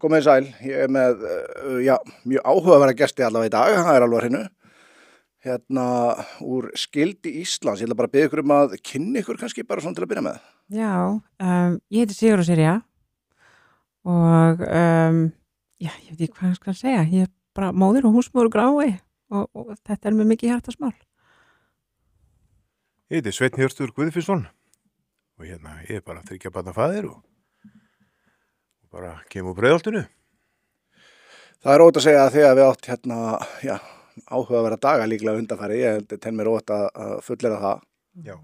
komið sæl, ég með, mjög áhugaverða gesti allavega í dag, það alveg á hreinu. Hérna úr Skildi Íslands, ég ætla bara að biðja ykkur að kynna ykkur kannski bara svona til að byrja með. Já, ég heiti Sigur Sirja og ég veit ekki hvað ég skal segja, ég er bara móðir og húsmóður Grái og þetta mér mikið hjartasmál. Ég heiti Sveinn Hjörtur Guðfinnsson og ég er bara 3 barna faðir og bara kemur Breiðholtinu. Það er ótt að segja að þegar við átt áhugaverða daga líklega undanfæri, ég tel mér ótt að fullera það. Já.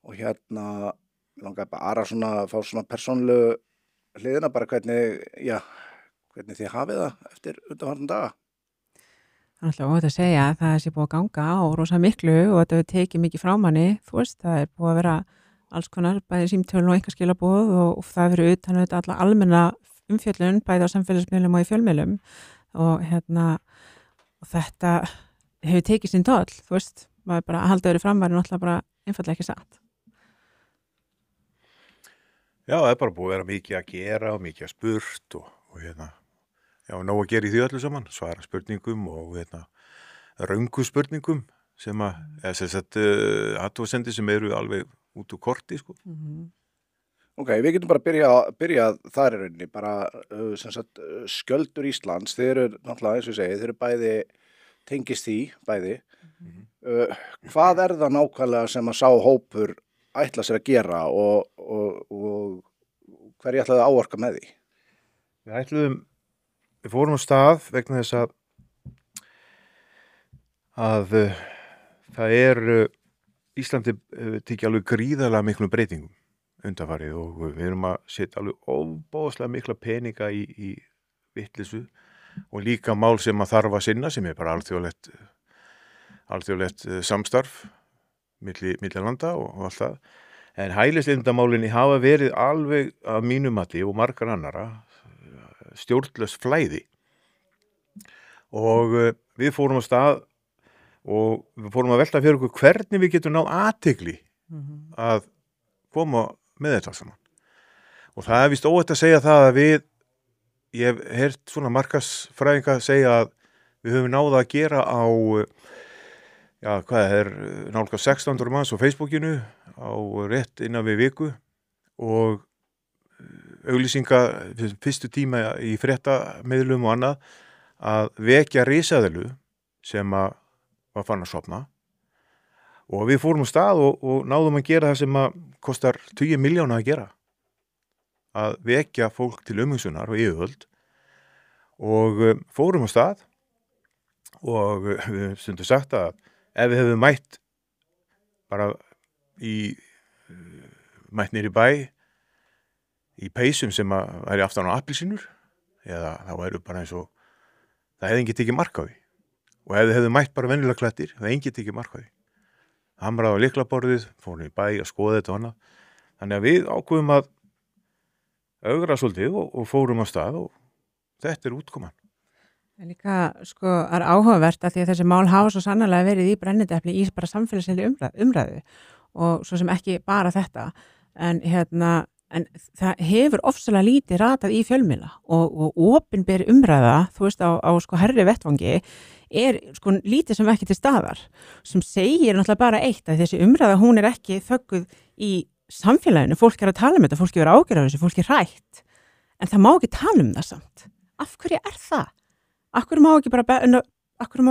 Og langaði bara að fá svona persónlegu hliðina, bara hvernig þið hafið það eftir undanfarna daga. Það er alltaf ótt að segja að það sé búið að ganga á rosa miklu og þetta hefur tekið mikið frá manni, þú veist, það er búið að vera alls konar, bæði símtölun og einkaskilaboð og það verið utan alla almenna umfjöllun, bæði á samfélagsmiðlum og í fjölmiðlum og þetta hefur tekið sinn toll, þú veist, maður bara að halda öðru fram væri náttúrulega bara einfallega ekki satt. Já, það er bara búið að vera mikið að gera og mikið að spurt og nóg að gera í því öllu saman, svara spurningum og röngu spurningum sem athugasemdir sem eru alveg út úr korti, sko. Ok, við getum bara byrjað þar í rauninni, bara Skjöldur Íslands, þið eru náttúrulega eins og ég segi, þið eru bæði tengist því, bæði. Hvað er það nákvæmlega sem að sá hópur ætla sér að gera og hverju ætlaði að áorka með því? Við fórum á stað vegna þess að það Íslandi tekið alveg gríðarlega miklum breytingum undanfarið og við erum að setja alveg óbóðslega mikla peninga í vitleysu og líka mál sem að þarf að sinna sem er bara alþjóðlegt samstarf milli landa og allt það. En hælisleitendamálin hafa verið alveg að mínu mati og margar annara stjórnlaust flæði og við fórum á stað og við fórum að velta fyrir okkur hvernig við getum náð athygli að koma með þetta saman. Og það er víst óhætt að segja það að ég hef heyrt svona markaðsfræðinga segja að við höfum náð að gera á nálga 1600 manns á Facebookinu á rétt innan við viku og auglýsinga fyrstu tíma í fréttamiðlum og annað að vekja risaðilu sem að var fann að sofna og við fórum á stað og náðum að gera það sem að kostar 20 milljóna að gera að vekja fólk til umhugsunar og yfirvöld og fórum á stað og við stundum sagt að ef við hefum mætt niður í bæ í peysum sem að væri aftan á appelsínur eða það væri bara eins og það hefði enginn tekið mark á því og ef þið hefðu mætt bara venjulega klæddir það hefði enginn tekið mark á því hamraði á lyklaborðið, fórum í bæ að skoða þetta og annað þannig að við ákveðum að ögra svolítið og fórum á stað og þetta er útkoman. Það er líka, er áhugavert að því að þessi mál hafa svo sannarlega verið í brennidepli í bara samfélagslegri umræðu og svo sem ekki bara þetta en það hefur ofsalega lítið ratað í fjölmiðla og opinber umræða, þú veist, á herri vettvangi er lítið sem ekki til staðar sem segir náttúrulega bara eitt að þessi umræða, hún er ekki þögguð í samfélaginu, fólk er að tala um þetta, fólk er ágjörð af þessu, fólk er hrætt en það má ekki tala um það samt. Af hverju er það? Af hverju má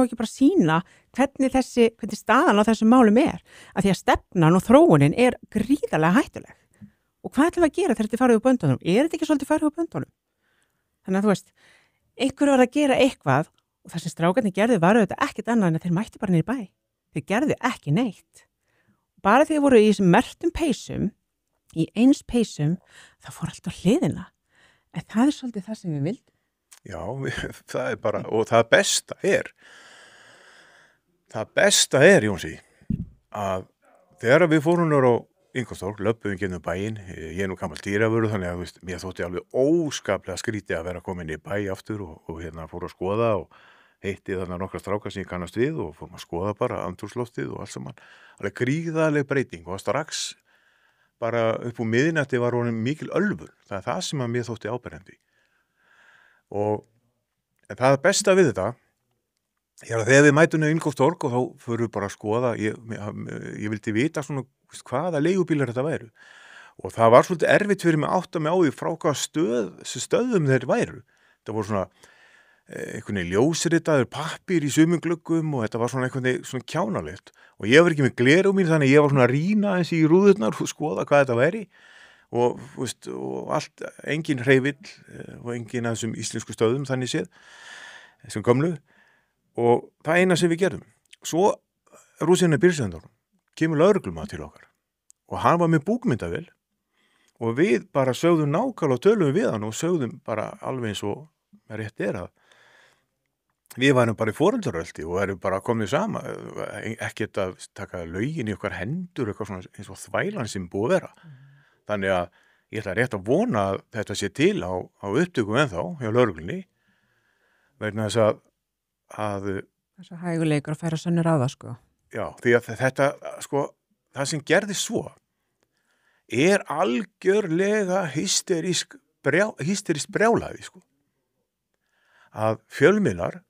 ekki bara sýna hvernig staðan á þessum málum er? Af því að stefnan og þróunin er gríðarlega hættuleg. Og hvað ætlum við að gera þegar þetta farið úr böndunum? Er þetta ekki svolítið farið úr böndunum? Þannig að þú veist, einhverju var að gera eitthvað og það sem strákarnir gerðu var auðvitað ekkert annað en að þeir mættu bara niður í bæ. Þeir gerðu ekki neitt. Bara því þeir voru í þessum merktum peysum, í eins peysum, það fór allt á hliðina. En það er svolítið það sem við vildum. Já, það er bara, og það besta er, Jónsi, að þegar við fórum á Ingolstorg, löbbuðum gennum bæinn, ég er nú gamall dýravörður þannig að mér þótti alveg óskaplega skrítið að vera komin í bæ aftur og fór að skoða og heitti þarna nokkra strákar sem ég kannast við og fórum að skoða bara andrúmsloftið og allt saman. Alveg gríðarleg breyting og strax bara upp úr miðnætti var honum mikil ölvun. Það er það sem að mér þótti áberandi. En það besta við þetta er að þegar við mætum við Ingólfstorg og þá förum við bara að skoða, ég vildi vita svona hvaða leigubílar þetta væru og það var svolítið erfitt fyrir mig að átta mig á því frá hvaða stöðum þeir væru. Það voru svona einhvern veginn ljósritaður pappír í sumum gluggum og þetta var svona einhvern veginn svona kjánalegt og ég var ekki með gleru mín þannig ég var svona að rýna eins í rúðurnar og skoða hvað þetta væri og allt, engin hreyfill og engin af þessum íslensku stöðum þannig séð, þessum gömlu og það eina sem við gerðum. Svo rúsina bílstjóranum kemur lögreglumaður til okkar og hann var með búkmyndavél og við bara sögðum nákvæmlega og tölum við hann og sögðum bara alveg eins og rétt að við varum bara í foreldraröldi og erum bara komið sama, ekkert að taka lögin í okkar hendur eitthvað svona eins og þvælan sem búið að vera. Þannig að ég ætla rétt að vona að þetta sé til á upptökum ennþá hjá lögreglunni vegna þess að þess að hæguleikur að færa sönnur á það sko. Já, því að þetta sko, það sem gerði svo er algjörlega hysterískt brjálæði sko. Að fjölmiðlar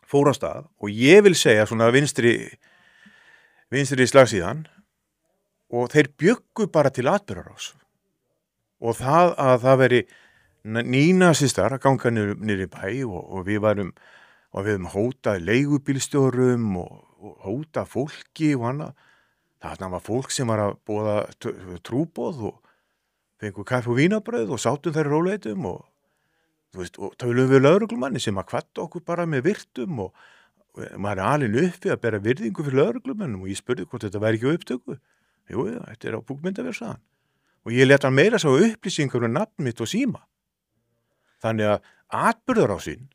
fór á stað og ég vil segja svona vinstri slagsíðan og þeir bjuggu bara til atburðarás og það að það veri nýnasistar að ganga niður í bæ og við höfum hótað leigubílstjórum og hótað fólki og annað. Þarna var fólk sem var að boða trúboð og fengu kaffi og vínabrauð og sátum þær í róleitum og tölum við lögreglumanni sem að kvatta okkur bara með virtum og maður er alinn uppi að bera virðingu fyrir lögreglumannum og ég spurði hvort þetta væri ekki á upptöku. Jú, þetta er á búkmyndavél, sagði hann. Og ég let hann meira sá upplýsingar um nafn mitt og síma. Þannig að atburðarásin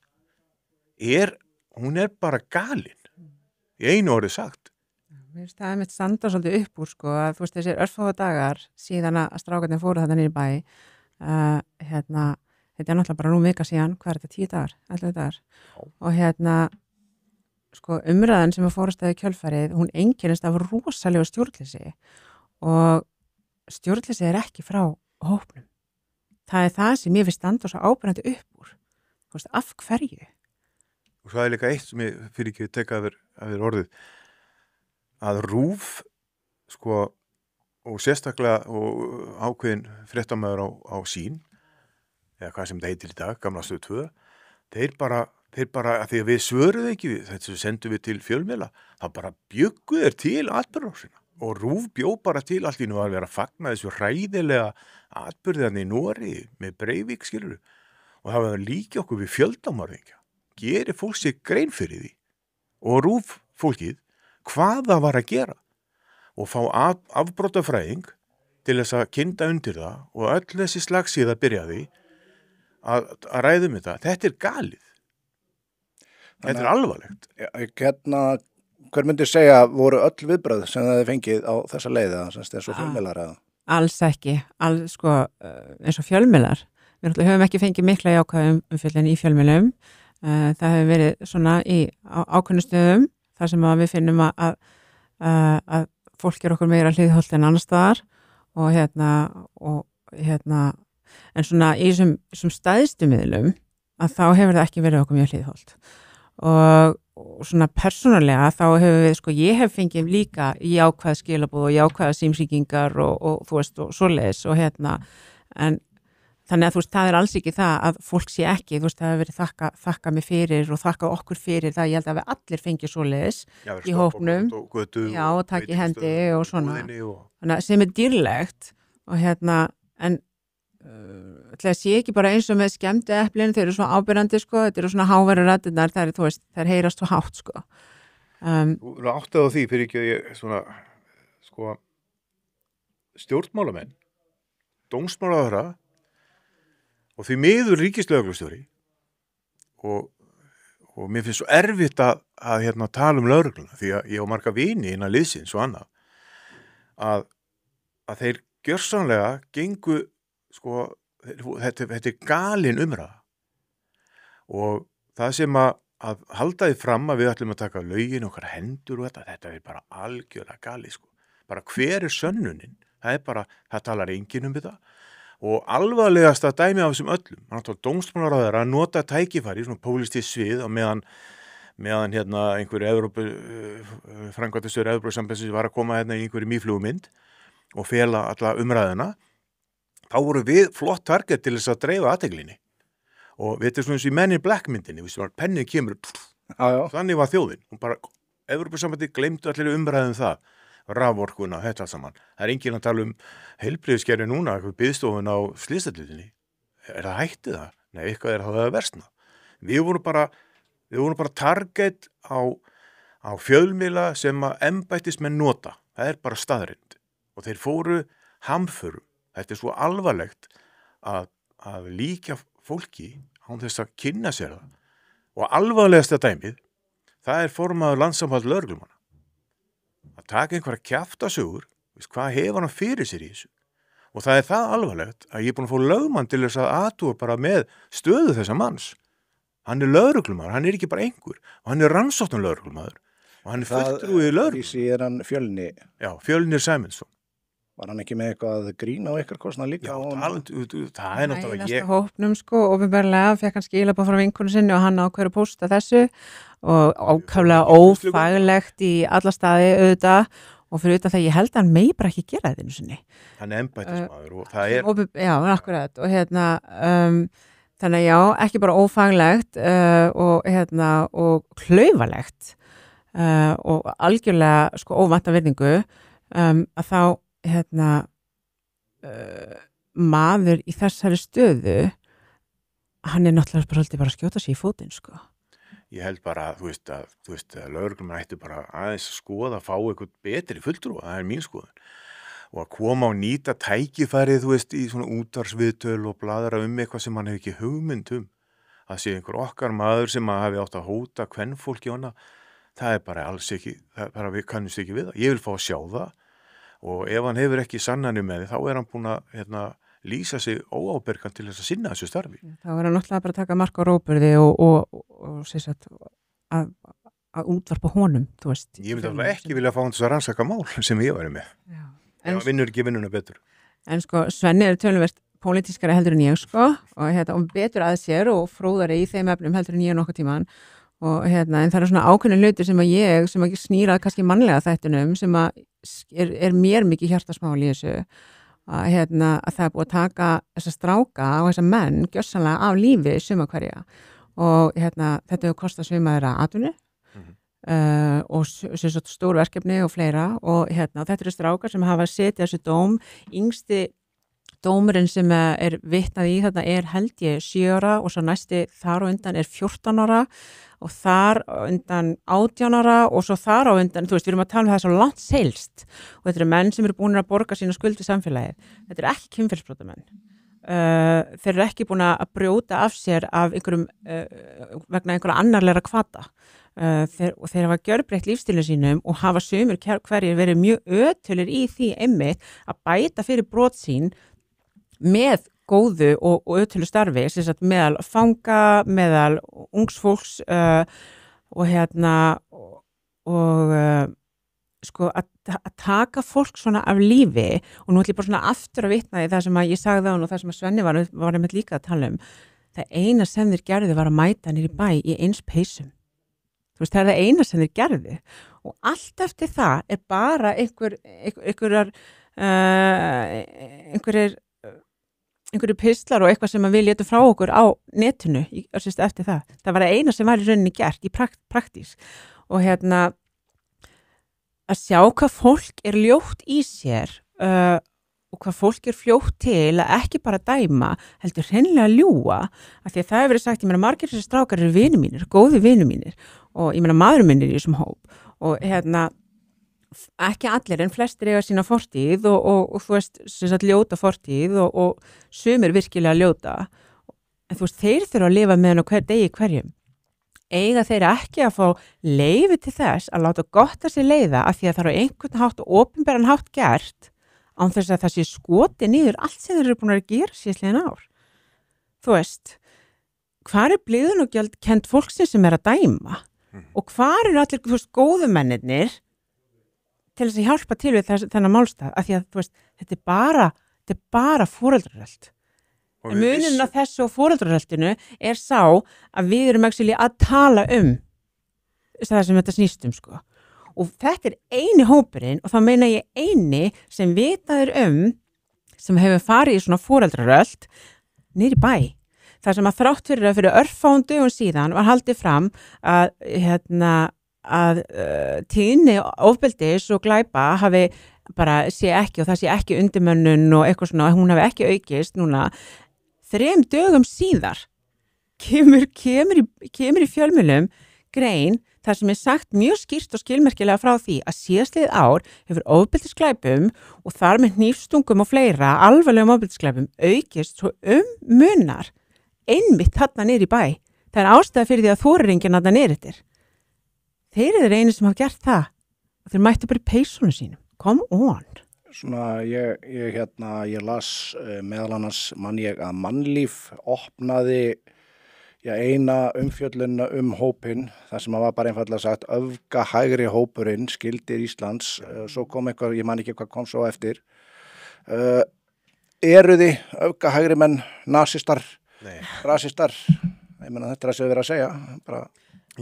hún er bara galin. Í einu orðið sagt. Mér finnst það mitt standa svolítið upp úr sko að þú veist þessir örfáa dagar síðan að strákarnir fóru þarna niður í bæ þetta er náttúrulega bara nú vika síðan, hvað er þetta, 10 dagar, 11 dagar og sko umræðan sem að fórastæði kjölfarið, hún einkennist af rosalega stjórnleysi og stjórnleysi er ekki frá hópnum. Það er það sem ég finnst standa svo ábyrjandi upp úr. Þú veist, af hverju? Og það er líka eitt sem ég fyrir ekki að teka af þér orðið að RÚV sko og sérstaklega og ákveðin fréttamaður á sín eða hvað sem það heitir í dag, gamla Stöð 2, þeir bara að því að við svöruðu ekki við, þetta sendum við til fjölmiðla, það bara bjuggu þeir til atburðarásina og RÚV bjó bara til allt í nú að vera að fagna þessu hræðilega atburðarni í Nóri með Breivik skilur og það var líka okkur við fjöldamorðingja, gerir fólk sér grein fyrir því og RÚV fólkið hvað það var að gera og fá afbrotafræðing til þess að kynda undir það og öll þessi slagsíða byrjaði að ræðum þetta er galið. Þetta er alvarlegt. Hver myndi segja voru öll viðbröð sem það fengið á þessa leiða, eins og fjölmiðlar eða? Alls ekki, sko, eins og fjölmiðlar. Við höfum ekki fengið mikla jákvæðum umfjöllun í fjölmiðlum. Það hefur verið svona í ákveðnum stöðum þar sem við finnum að fólk er okkur meira hliðhollt en annars staðar og en svona í þessum stæðstu miðlum að þá hefur það ekki verið okkur mjög hliðhollt og svona persónulega þá hefur við, sko, ég hef fengið líka jákvæð skilaboð og jákvæða símsýkingar og þú veist og svoleiðis og en þannig að þú veist, það er alls ekki það að fólk sé ekki, þú veist, það hefur verið þakka mig fyrir og þakka okkur fyrir það, ég held að við allir fengið svoleiðis í hópnum og takk í hendi og svona þannig að sem er dýrlegt og en það sé ekki bara eins og með skemmtu eplin, þeir eru svo ábyrjandi sko, þetta eru svona háværu rættirnar, það er, þú veist, þær heyrast svo hátt sko. Þú áttið á því fyrir ekki að ég svona, sko, stjórnmálamenn, dómsmálaráðherra og því miður ríkislögreglustjóri og mér finnst svo erfitt að tala lögregluna því að ég á marga vini innan liðsins og annað að þeir gjörsamlega gengu sko, þetta er galin umræða og það sem að halda því fram að við ætlum að taka lögin okkar hendur og þetta er bara algjörlega galið sko. Bara hver er sönnunin? Það talar enginn um þetta og alvarlegasta dæmi af þessum öllum, hann átti dómsmálaráðherra að nota tækifæri, svona pólitískt svið og meðan hérna einhverju framkvæmdastjóri Evrópusambandsins var að koma hérna í einhverju mýflugumynd og fela alla umræðuna, þá voru við flott target til þess að dreifa athyglinni og við þetta svona eins og í Men in Black myndinni, pennið kemur, þannig var þjóðin, hún bara, Evrópusambandi gleymdu allir umræðum það, raforkuna, þetta allt saman. Það enginn að tala heilbrigðiskerfi núna, eitthvað biðstofun á slysahlutinni. Það hætti það? Nei, eitthvað það versna. Við vorum bara target á fjölmiðla sem að embættismenn nota. Það bara staðreynd. Og þeir fóru hamförum. Þetta svo alvarlegt að líka fólki án þess að kynna sér það. Og alvarlegasta dæmið, það formaður landssamband lögreglumanna. Að taka einhverja kjaftasögur, hvað hefur hann fyrir sér í þessu? Og það það alvarlegt að ég búin að fá lögmann til þess að athuga bara með stöðu þessa manns. Hann lögreglumaður, hann ekki bara einhver, og hann rannsóknar lögreglumaður, og hann fulltrúi lögreglumaður. Því hann Fjölni. Já, Fjölnir Sæmundsson. Var hann ekki með eitthvað grín á ykkar kostnað líka? Já, það náttúrulega ég. Hópnum sko, ofinbarlega, fekk hann skilabóð frá vinkonu sinni og hann ákveður að pósta þessu og ákaflega ófaglegt í alla staði auðvitað og fyrir auðvitað það ég held að hann megi bara ekki gera þetta einu sinni. Hann embættismaður og það Já, akkurat og þannig að já, ekki bara ófaglegt og klaufalegt og algjörlega sko óvænta virðingu að þá maður í þessari stöðu hann náttúrulega bara svolítið bara að skjóta sig í fótinn sko. Ég held bara þú veist að lögreglumenn ættu bara aðeins að skoða að fá eitthvað betri fulltrúa, það mín skoðun og að koma og nýta tækifærið þú veist í svona útvarpsviðtöl og bladra eitthvað sem hann hefur ekki hugmynd að sé einhver okkar maður sem að hafi átt að hóta kvenfólki og hana, það bara alls ekki, við kannumst ekki við það, ég vil fá að sjá það og ef hann hefur ekki sannanir með því, þá hann búin að lýsa sig óábyrgan til þess að sinna þessu starfi. Þá hann náttúrulega bara að taka mark á róburði og sagt, að útvarpa honum, þú veist. Ég myndi alveg ekki vilja fá hann þess að rannsaka mál sem ég væri með. Já. En vinnur ekki vinnuna betur. En sko, Svenni töluvert pólitískari heldur en ég, sko, og betur að sér og fróðari í þeim efnum heldur en ég nokkuð tíman. Og en það svona ákveðin hlutir sem að snýra kannski mannlega þættunum sem að mér mikið hjartasmál í þessu að það búið að taka þessa stráka og þessa menn gjörsamlega af lífi suma hverja og þetta hefur kostað suma þeirra atvinnu og stór verkefni og fleira og þetta eru strákar sem hafa setið þessu dóm, yngsti dómurinn sem vitnað í þetta held ég 7 ára og svo næsti þar á undan 14 ára og þar á undan 18 ára og svo þar á undan, þú veist, við erum að tala það svo langt seilst og þetta eru menn sem eru búin að borga sína skuld við samfélagið. Þetta ekki kynferðisbrotamenn. Þeir eru ekki búin að brjóta af sér af einhverjum, vegna einhverja annarlegra hvata. Og þeir hafa gjörbreytt lífstílinn sínum og hafa sumir hverjir verið mjög ötulir í því einmitt að bæta fyrir brot sín með góðu og ötulu starfi meðal fanga, meðal ungs fólks sko að taka fólk svona af lífi og nú ætlum ég bara svona aftur að vitna í það sem að ég sagði á og það sem að Svenni var einmitt líka að tala það eina sem þeir gerðu var að mæta niður í bæ í eins peysum. Þú veist, það það eina sem þeir gerðu og allt eftir það bara einhverju pistlar og eitthvað sem við létum frá okkur á netinu eftir það. Það var það eina sem var í rauninni gert í praktís og að sjá hvað fólk ljótt í sér og hvað fólk fljótt til að ekki bara dæma, heldur hreinlega að ljúga af því að það hefur verið sagt, ég meina margir þessir strákar eru vinir mínir, góði vinir mínir og ég meina maðurinn minn í þessum hóp og ekki allir en flestir eiga sína fortíð og þú veist, ljóta fortíð og sumir virkilega ljóta en þú veist, þeir þurfa að lifa með henn á hver degi hverjum eiga þeir ekki að fá leyfi til þess að láta gott að sér leiða af því að það eru einhvern hátt og opinberan hátt gert án þess að það sé skoti niður allt sem þeir eru búin að gera síðastliðin ár. Þú veist, hvar blíðun og gjöld kennt fólksins sem að dæma og hvar allir, þú veist, góðu mennirnir til þess að hjálpa til við þennan málstað af því að, þú veist, þetta bara þetta bara foreldraröld. En munurinn á þessu og foreldraröldinu sá að við erum actually að tala það sem þetta snýst sko. Og þetta eini hópurinn og þá meina ég eini sem vitaður sem hefur farið í svona foreldraröld niður í bæ. Það sem að þrátt fyrir örfáum dögum síðan var haldið fram að tíðni ofbeldis og glæpa hafi bara sé ekki og það sé ekki undirmönnun og eitthvað svona, hún hafi ekki aukist núna. 3 dögum síðar kemur í fjölmiðlum grein þar sem sagt mjög skýrt og skilmerkilega frá því að síðastliðið ár hefur ofbeldisglæpum og þar með hnífstungum og fleira alvarlegum ofbeldisglæpum aukist svo munar einmitt þarna niður í bæ. Það ástæða fyrir því að þóraringin þarna niður eftir. Þeir eru einu sem hafa gert það og þeir mættu bara í peysunum sínum. Come on. Svona, ég las meðal annars ég að Mannlíf opnaði eina umfjöllun hópinn, þar sem var bara einfaldlega sagt öfgahægri hópurinn, skildir Íslands, svo kom eitthvað, ég man ekki hvað kom svo eftir. Eru þið öfgahægri menn, nasistar, rasistar? Ég meina þetta sem við erum að segja. Bara...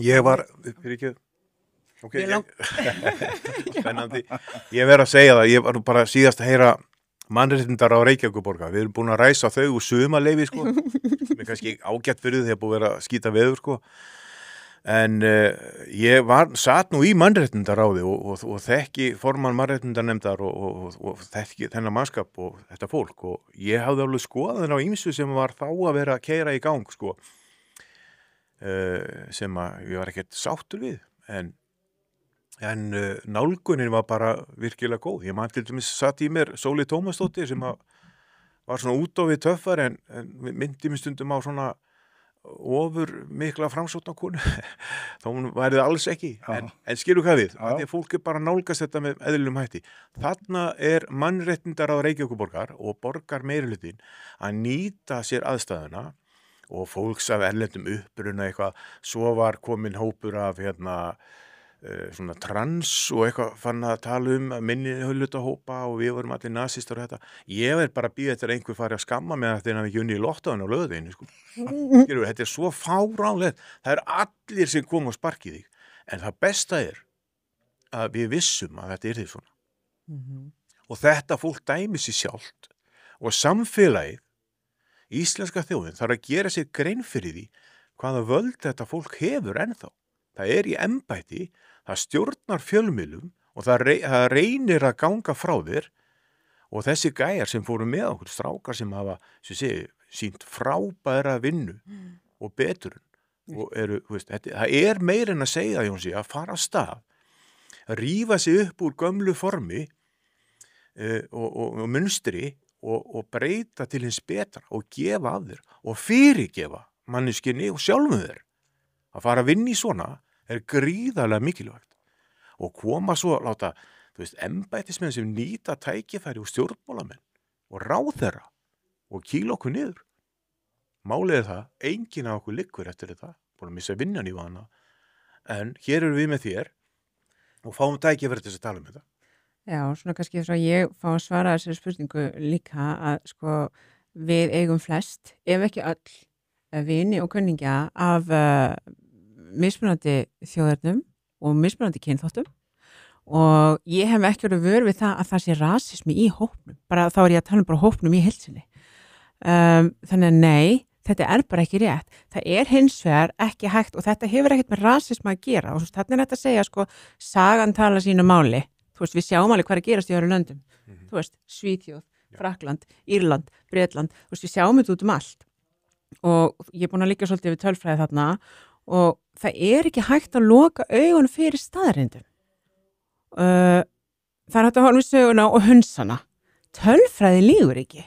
Ég var, fyrir ekki... Okay, spennandi. Ég verð að segja það, ég var bara síðast að heyra mannréttindar á Reykjavíkurborgar. Við erum búin að ræsa þau úr sumarleyfi, sko. Sem kannski ágætt fyrir þegar búið að vera að skýta veður, sko. En ég satt nú í mannréttindaráði og þekki formann mannréttindarnefndar og þekki þennan mannskap og þetta fólk. Og ég hafði alveg skoðað á ýmsu sem var þá að vera að keyra í gang, sko. Sem að ég var ekkert sáttur við. En nálgunin var bara virkilega góð. Ég man til dæmis satt í mér Sóli Tómasdóttir sem var svona út á við töffar en myndi mér stundum á svona ofur mikla framsóknarkonu. Þá hún værið alls ekki. En skilur hvað við? Því að fólk bara nálgast þetta með eðlilegum hætti. Þarna mannréttindar á Reykjavíkurborgar og borgar meirihlutin að nýta sér aðstæðuna og fólks af erlendum uppruna eitthvað. Svo var komin hópur af svona trans og eitthvað fann að tala minni höllutahópa og við vorum allir nasistar og þetta. Ég verð bara að bíða eftir einhver fari að skamma með þetta en að ekki unni í lottóinu á lögðinu, sko. Þetta svo fáránlegt. Það allir sem kom og sparkið þig. En það besta að við vissum að þetta því svona. Og þetta fólk dæmi sér sjálft og samfélagið, íslenska þjóðin, þarf að gera sér grein fyrir því hvaða völd þetta fólk hefur ennþá. Það í embætti, það stjórnar fjölmiðlum og það reynir að ganga frá þér og þessi gæjar sem fóru með okkur, strákar sem hafa sýnt frábæra vinnu og beturinn og það meira en að segja Jónsi að fara af stað, að rífa sig upp úr gömlu formi og munstri og breyta til hins betra og gefa af þér og fyrirgefa manneskjunni og sjálfum þér. Að fara að vinna í svona gríðarlega mikilvægt og koma svo að láta, embættismenn sem nýta tækifæri og stjórnmálamenn og ráðherra og kýla okkur niður. Málið það, enginn af okkur liggur eftir þetta, búin að missa vinnan í vana, en hér erum við með þér og fáum tækifæri til að tala þetta. Já, svona kannski svo ég fá að svara þessari spurningu líka að við eigum flest, ef ekki öll, vini og kunningja af mismunandi þjóðernum og mismunandi kynþáttum og ég hef ekki verið vör við það að það sé rasismi í hópnum, bara þá ég að tala bara hópnum í heilsinni. Þannig að nei, þetta bara ekki rétt. Það hins vegar ekki hægt og þetta hefur ekkert með rasisma að gera og þannig þetta að segja sagan tala sínu máli. Við sjáum alveg hvað að gerast í öðrum löndum. Svíþjóð, Frakkland, Írland, Bretland, við sjáum þetta út allt. Og ég búin að liggja svolítið við tölfræði þarna og það ekki hægt að loka augun fyrir staðreyndum. Það hægt að horfa í söguna og hunsana. Tölfræði lýgur ekki.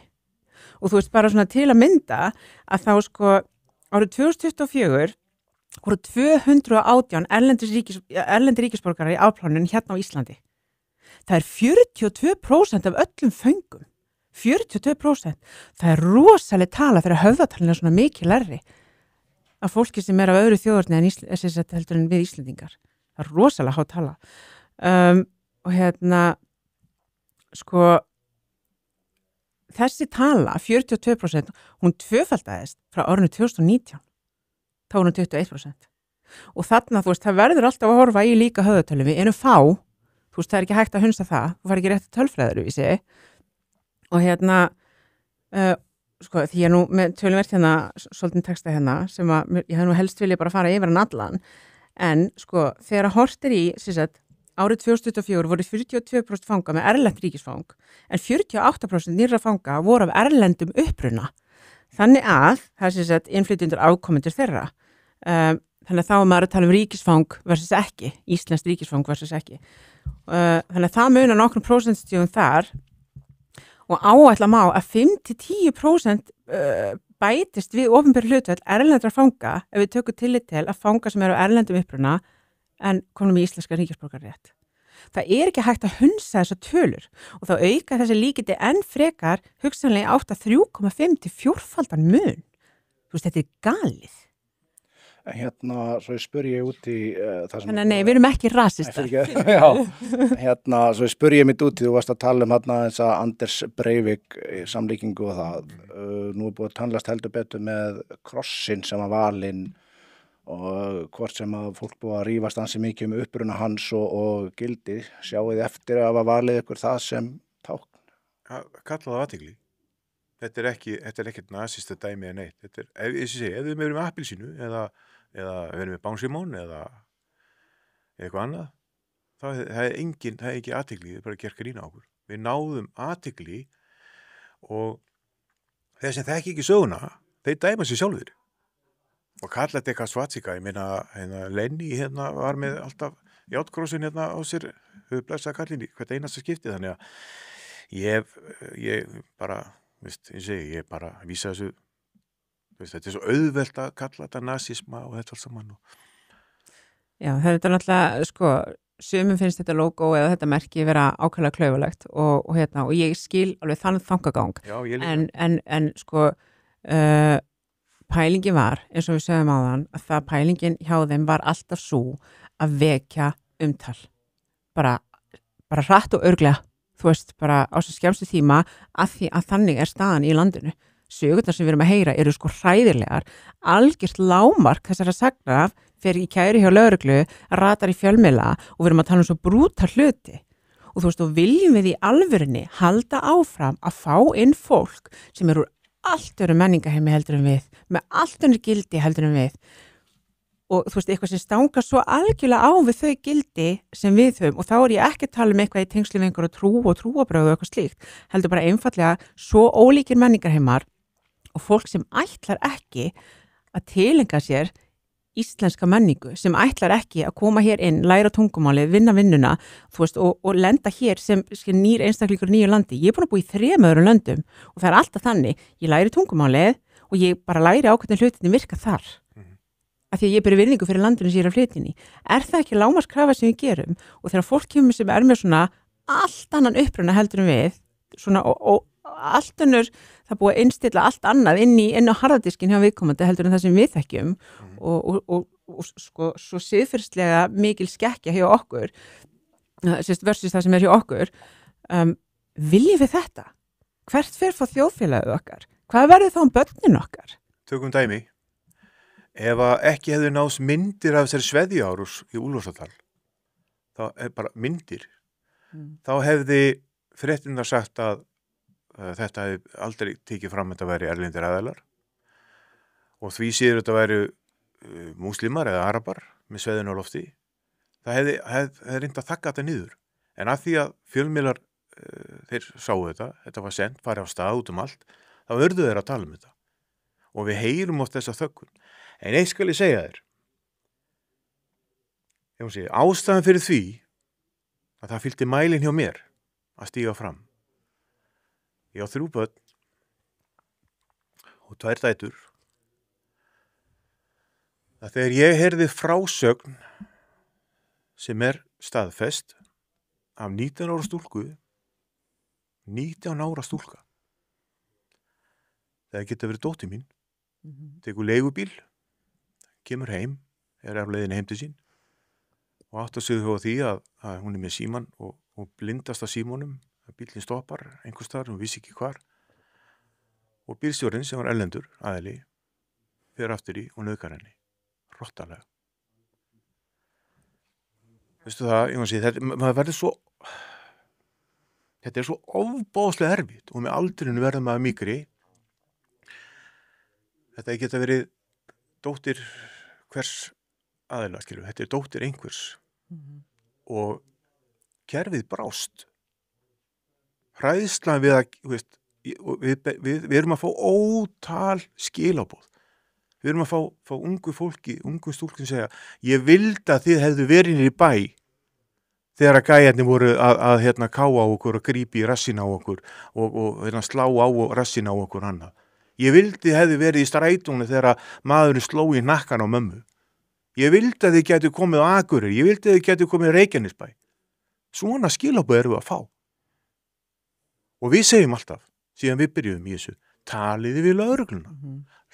Og bara svona til að mynda að þá árið 2024 voru 218 erlendir ríkisborgarar í afplánun hérna á Íslandi. Það 42% af öllum föngum. 42%. Það rosaleg tala fyrir höfðatalina svona mikið lærri af fólki sem af öðru þjóðurni heldur en við Íslendingar. Það rosalega há tala. Og þessi tala, 42%, hún tvöfaldaðist frá árinu 2019. Þá var hún 21%. Og þarna, þú veist, það verður alltaf að horfa í líka höfðatölu. Við erum fá, þú veist, það er ekki hægt að hunsa það. Þú fær ekki rétt tölfræður, við sé. Og sko, því ég nú með tölumvert svolítið texta sem að ég hef nú helst vilja bara fara yfir hann allan. En, sko, þegar að hort í, árið 2024 voru 42% fanga með erlent ríkisfang, en 48% nýrra fanga voru af erlendum uppruna. Þannig að, það er innflytjendur afkomendur þeirra. Þannig að þá maður að tala ríkisfang versus ekki, íslenskt ríkisfang versus ekki. Þannig að það munar nokkrum prósentstíðum þar og áætla má að 5-10% bætist við opinber hlutfall erlendra fanga ef við tökum tillit til að fanga sem eru erlendum uppruna en komum í íslenska ríkisborgararétt. Það er ekki hægt að hunsa þessar tölur og þá auka þessi líkindi enn frekar hugsanlega átt að 3,5-4-faldan mun. Þú veist, þetta er galið. Svo spyr ég út í það sem... Nei, við erum ekki rasistar. Já, svo spyr ég mitt út í, þú varst að tala þess að Anders Breivik samlíkingu og það. Nú er búið að tannlast heldur betur með krossin sem var valinn og hvort sem að fólk búið að rífast ansi mikið uppruna hans og gildi. Sjáu þið eftir að hafa valið ykkur það sem tákn? Kalla það athygli. Þetta er ekkert nasista dæmi eða neitt. Þetta er, ef við erum með appelsínu eða við erum með bánsimón eða eitthvað annað, það er ekki athygli, það er bara að gera grín á okkur. Við náðum athygli og þeir sem þekki ekki söguna, þeir dæma sig sjálfur. Og kalla þetta eitthvað svatsika, ég meina, Lenny var með alltaf játkrossin á sér, blessaða kallinni, hvert einasta skipti, þannig að ég bara, ég bara vísa þessu, þetta er svo auðvelt að kalla þetta nasisma og þetta allt saman. Já, það er náttúrulega, sko, sumum finnst þetta logo eða þetta merki vera ákveðlega klaufalegt og ég skil alveg þann þangagang. Já, ég líka. En sko, pælingin var, eins og við sögum áðan, að það pælingin hjá þeim var alltaf svo að vekja umtal. Bara hratt og örglega, þú veist, bara á svo skemmstu tíma að því að þannig er staðan í landinu. Sögurnar sem við erum að heyra eru sko hræðilegar, algjört lágmark þessara sagna fer í kæru hjá lögreglu, ratar í fjölmiðla og við erum að tala svo brúta hluti. Og þú veist, og viljum við í alvörinni halda áfram að fá inn fólk sem eru allt öru menningaheimi heldur en við, með allt önnur gildi heldur en við. Og þú veist, eitthvað sem stangar svo algjörlega á við þau gildi sem við höfum og þá er ég ekki að tala eitthvað í tengslu við einhverju trú og trúabrögð og eitthvað slíkt, heldur bara einfallega svo ólíkir menningarheimar og fólk sem ætlar ekki að tilenga sér íslenska menningu, sem ætlar ekki að koma hér inn, læra tungumálið, vinna vinnuna, þú veist, og lenda hér sem nýr einstaklingur í nýju landi. Ég er búin að búa í 3 öðrum löndum og það er alltaf þannig, ég læri tungumálið og ég bara læri ákveðin hlutinni virka þar. Af því að ég beri virðingu fyrir landinu sem ég er að flytja inn í. Er það ekki lágmarkskrafa sem við gerum? Og þegar fólk kemur sem er með svona allt annan uppruna heldur en við, svona og allt önnur, það búið að innstilla allt annað inn á harðadiskin hjá viðkomandi heldur en það sem við þekkjum og sko svo siðferðislega mikil skekkja hjá okkur versus það sem er hjá okkur viljum við þetta? Hvert fer fá þjóðfélagið okkar? Hvað verður þá börnin okkar? Tökum dæmi. Ef ekki hefðu náðst myndir af þessari sveðjuárus í Úlfarsárdal, þá er bara myndir, þá hefði fréttirnar sagt að þetta hefði aldrei tekið fram að þetta væri erlendir aðilar og því síður þetta væri múslimar eða arabar með sveðinu á lofti. Það hefði reynd að þakka þetta niður. En að því að fjölmiðlar, þeir sáu þetta var sent, farið á stað út allt, þá urðu þeir að tala þetta. Og við heyrum oft þessa þöggun. En eitt skal ég segja þér. Ástæðan fyrir því að það fylgdi mælinn hjá mér að stíga fram. Ég á 3 börn og 2 dætur. Það þegar ég heyrði frásögn sem er staðfest af 19 ára stúlku, 19 ára stúlka. Það getur verið dóttir mín, tekur leigubíl, kemur heim, er af leiðinni heim til sín og átt að segja því að hún er með síman og blindast af símanum, að bílinn stoppar einhvers staðar, hún vissi ekki hvar og bílstjórinn sem var erlendur aðili fer aftur í og nauðgar henni hrottalega. Veistu það, ég má segja, maður verður svo þetta er svo ofbóðslega erfitt og með aldrinu verður maður mýkri. Þetta geta verið dóttir hvers aðila, skilur, þetta er dóttir einhvers og kerfið brást. Hræðslan við að, við erum að fá ótal skilaboð. Við erum að fá ungu stúlkum segja, ég vildi að þið hefðu verið í bæ þegar að gæjarnir voru að ká á okkur og grípi í rassin á okkur og slá á rassin á okkur annað. Ég vildi hefði verið í strætónu þegar maðurinn sló í nakkan á mömmu. Ég vildi að þið gætu komið á Akureyri, ég vildi að þið gætu komið á Reykjanesbæ. Svona skilaboð erum við að fá. Og við segjum alltaf, síðan við byrjuðum í þessu, taliði við lögregluna.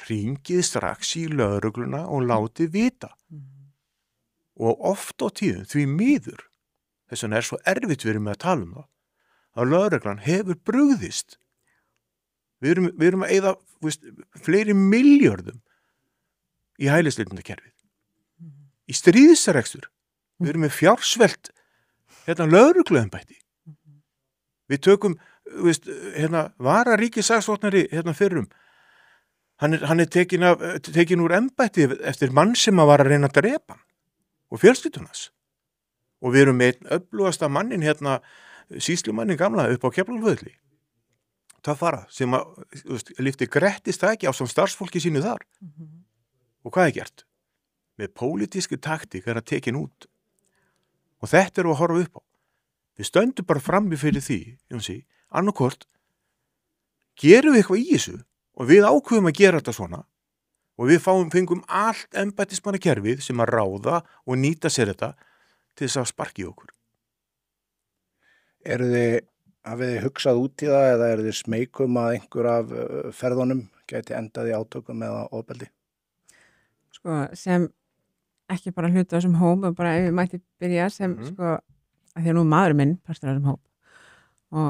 Hringið strax í lögregluna og látið vita. Og oft á tíðum, því miður, þess vegna er svo erfitt við erum með að tala um það, að lögreglan hefur brugðist. Við erum að eyða fleiri milljörðum í hælisleitendakerfið. Í stríðsrekstur. Við erum með fjársvelt lögregluembætti. Við tökum vararíkissaksóknari fyrrum. Hann er tekin úr embætti eftir mann sem að var að reyna að drepa hann og fjölskyldunas. Og við erum með einn öflugasta mannin sýslumannin gamla upp á Keflavíkurflugvelli. Það fara sem að lyfti grettistaki á sem starfsfólki sínu þar. Og hvað er gert? Með pólitísku taktík er að tekin út. Og þetta eru að horfa upp á. Við stöndum bara frammi fyrir því, Jónsi, annarkvort gerum við eitthvað í þessu og við ákveðum að gera þetta svona og við fengum allt embættismannakerfið sem að ráða og nýta sér þetta til þess að sparki okkur. Hafið þið hugsað út í það eða eru þið smeykum að einhver af ferðunum gæti endað í átökum eða ofbeldi? Sko, sem ekki bara hluta þessum hóp, bara ef við mætti byrja sem, sko, að því að nú maður minn partur af þessum hóp og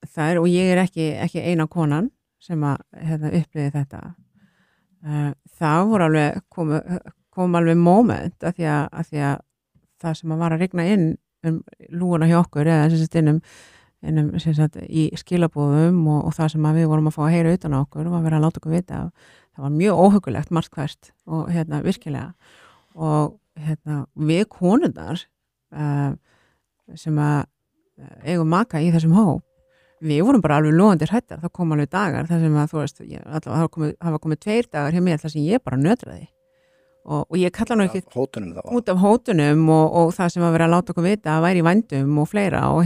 það er, og ég er ekki eina konan sem að upplifði þetta. Það voru alveg kom alveg moment að því að það sem að var að rigna inn lúguna hjá okkur eða innum í skilabóðum og það sem að við vorum að fá að heyra utan á okkur og að vera að láta okkur vita. Það var mjög óhugulegt margt hvert og virkilega og við konurnar sem að eigum maka í þessum hóp, við vorum bara alveg logandi hrættar. Það kom alveg dagar þar sem að hafa komið 2 dagar hjá mér þar sem ég bara nötraði og ég kalla nú ekki út af hótunum og það sem að vera að láta okkur vita að væri í vændum og fleira og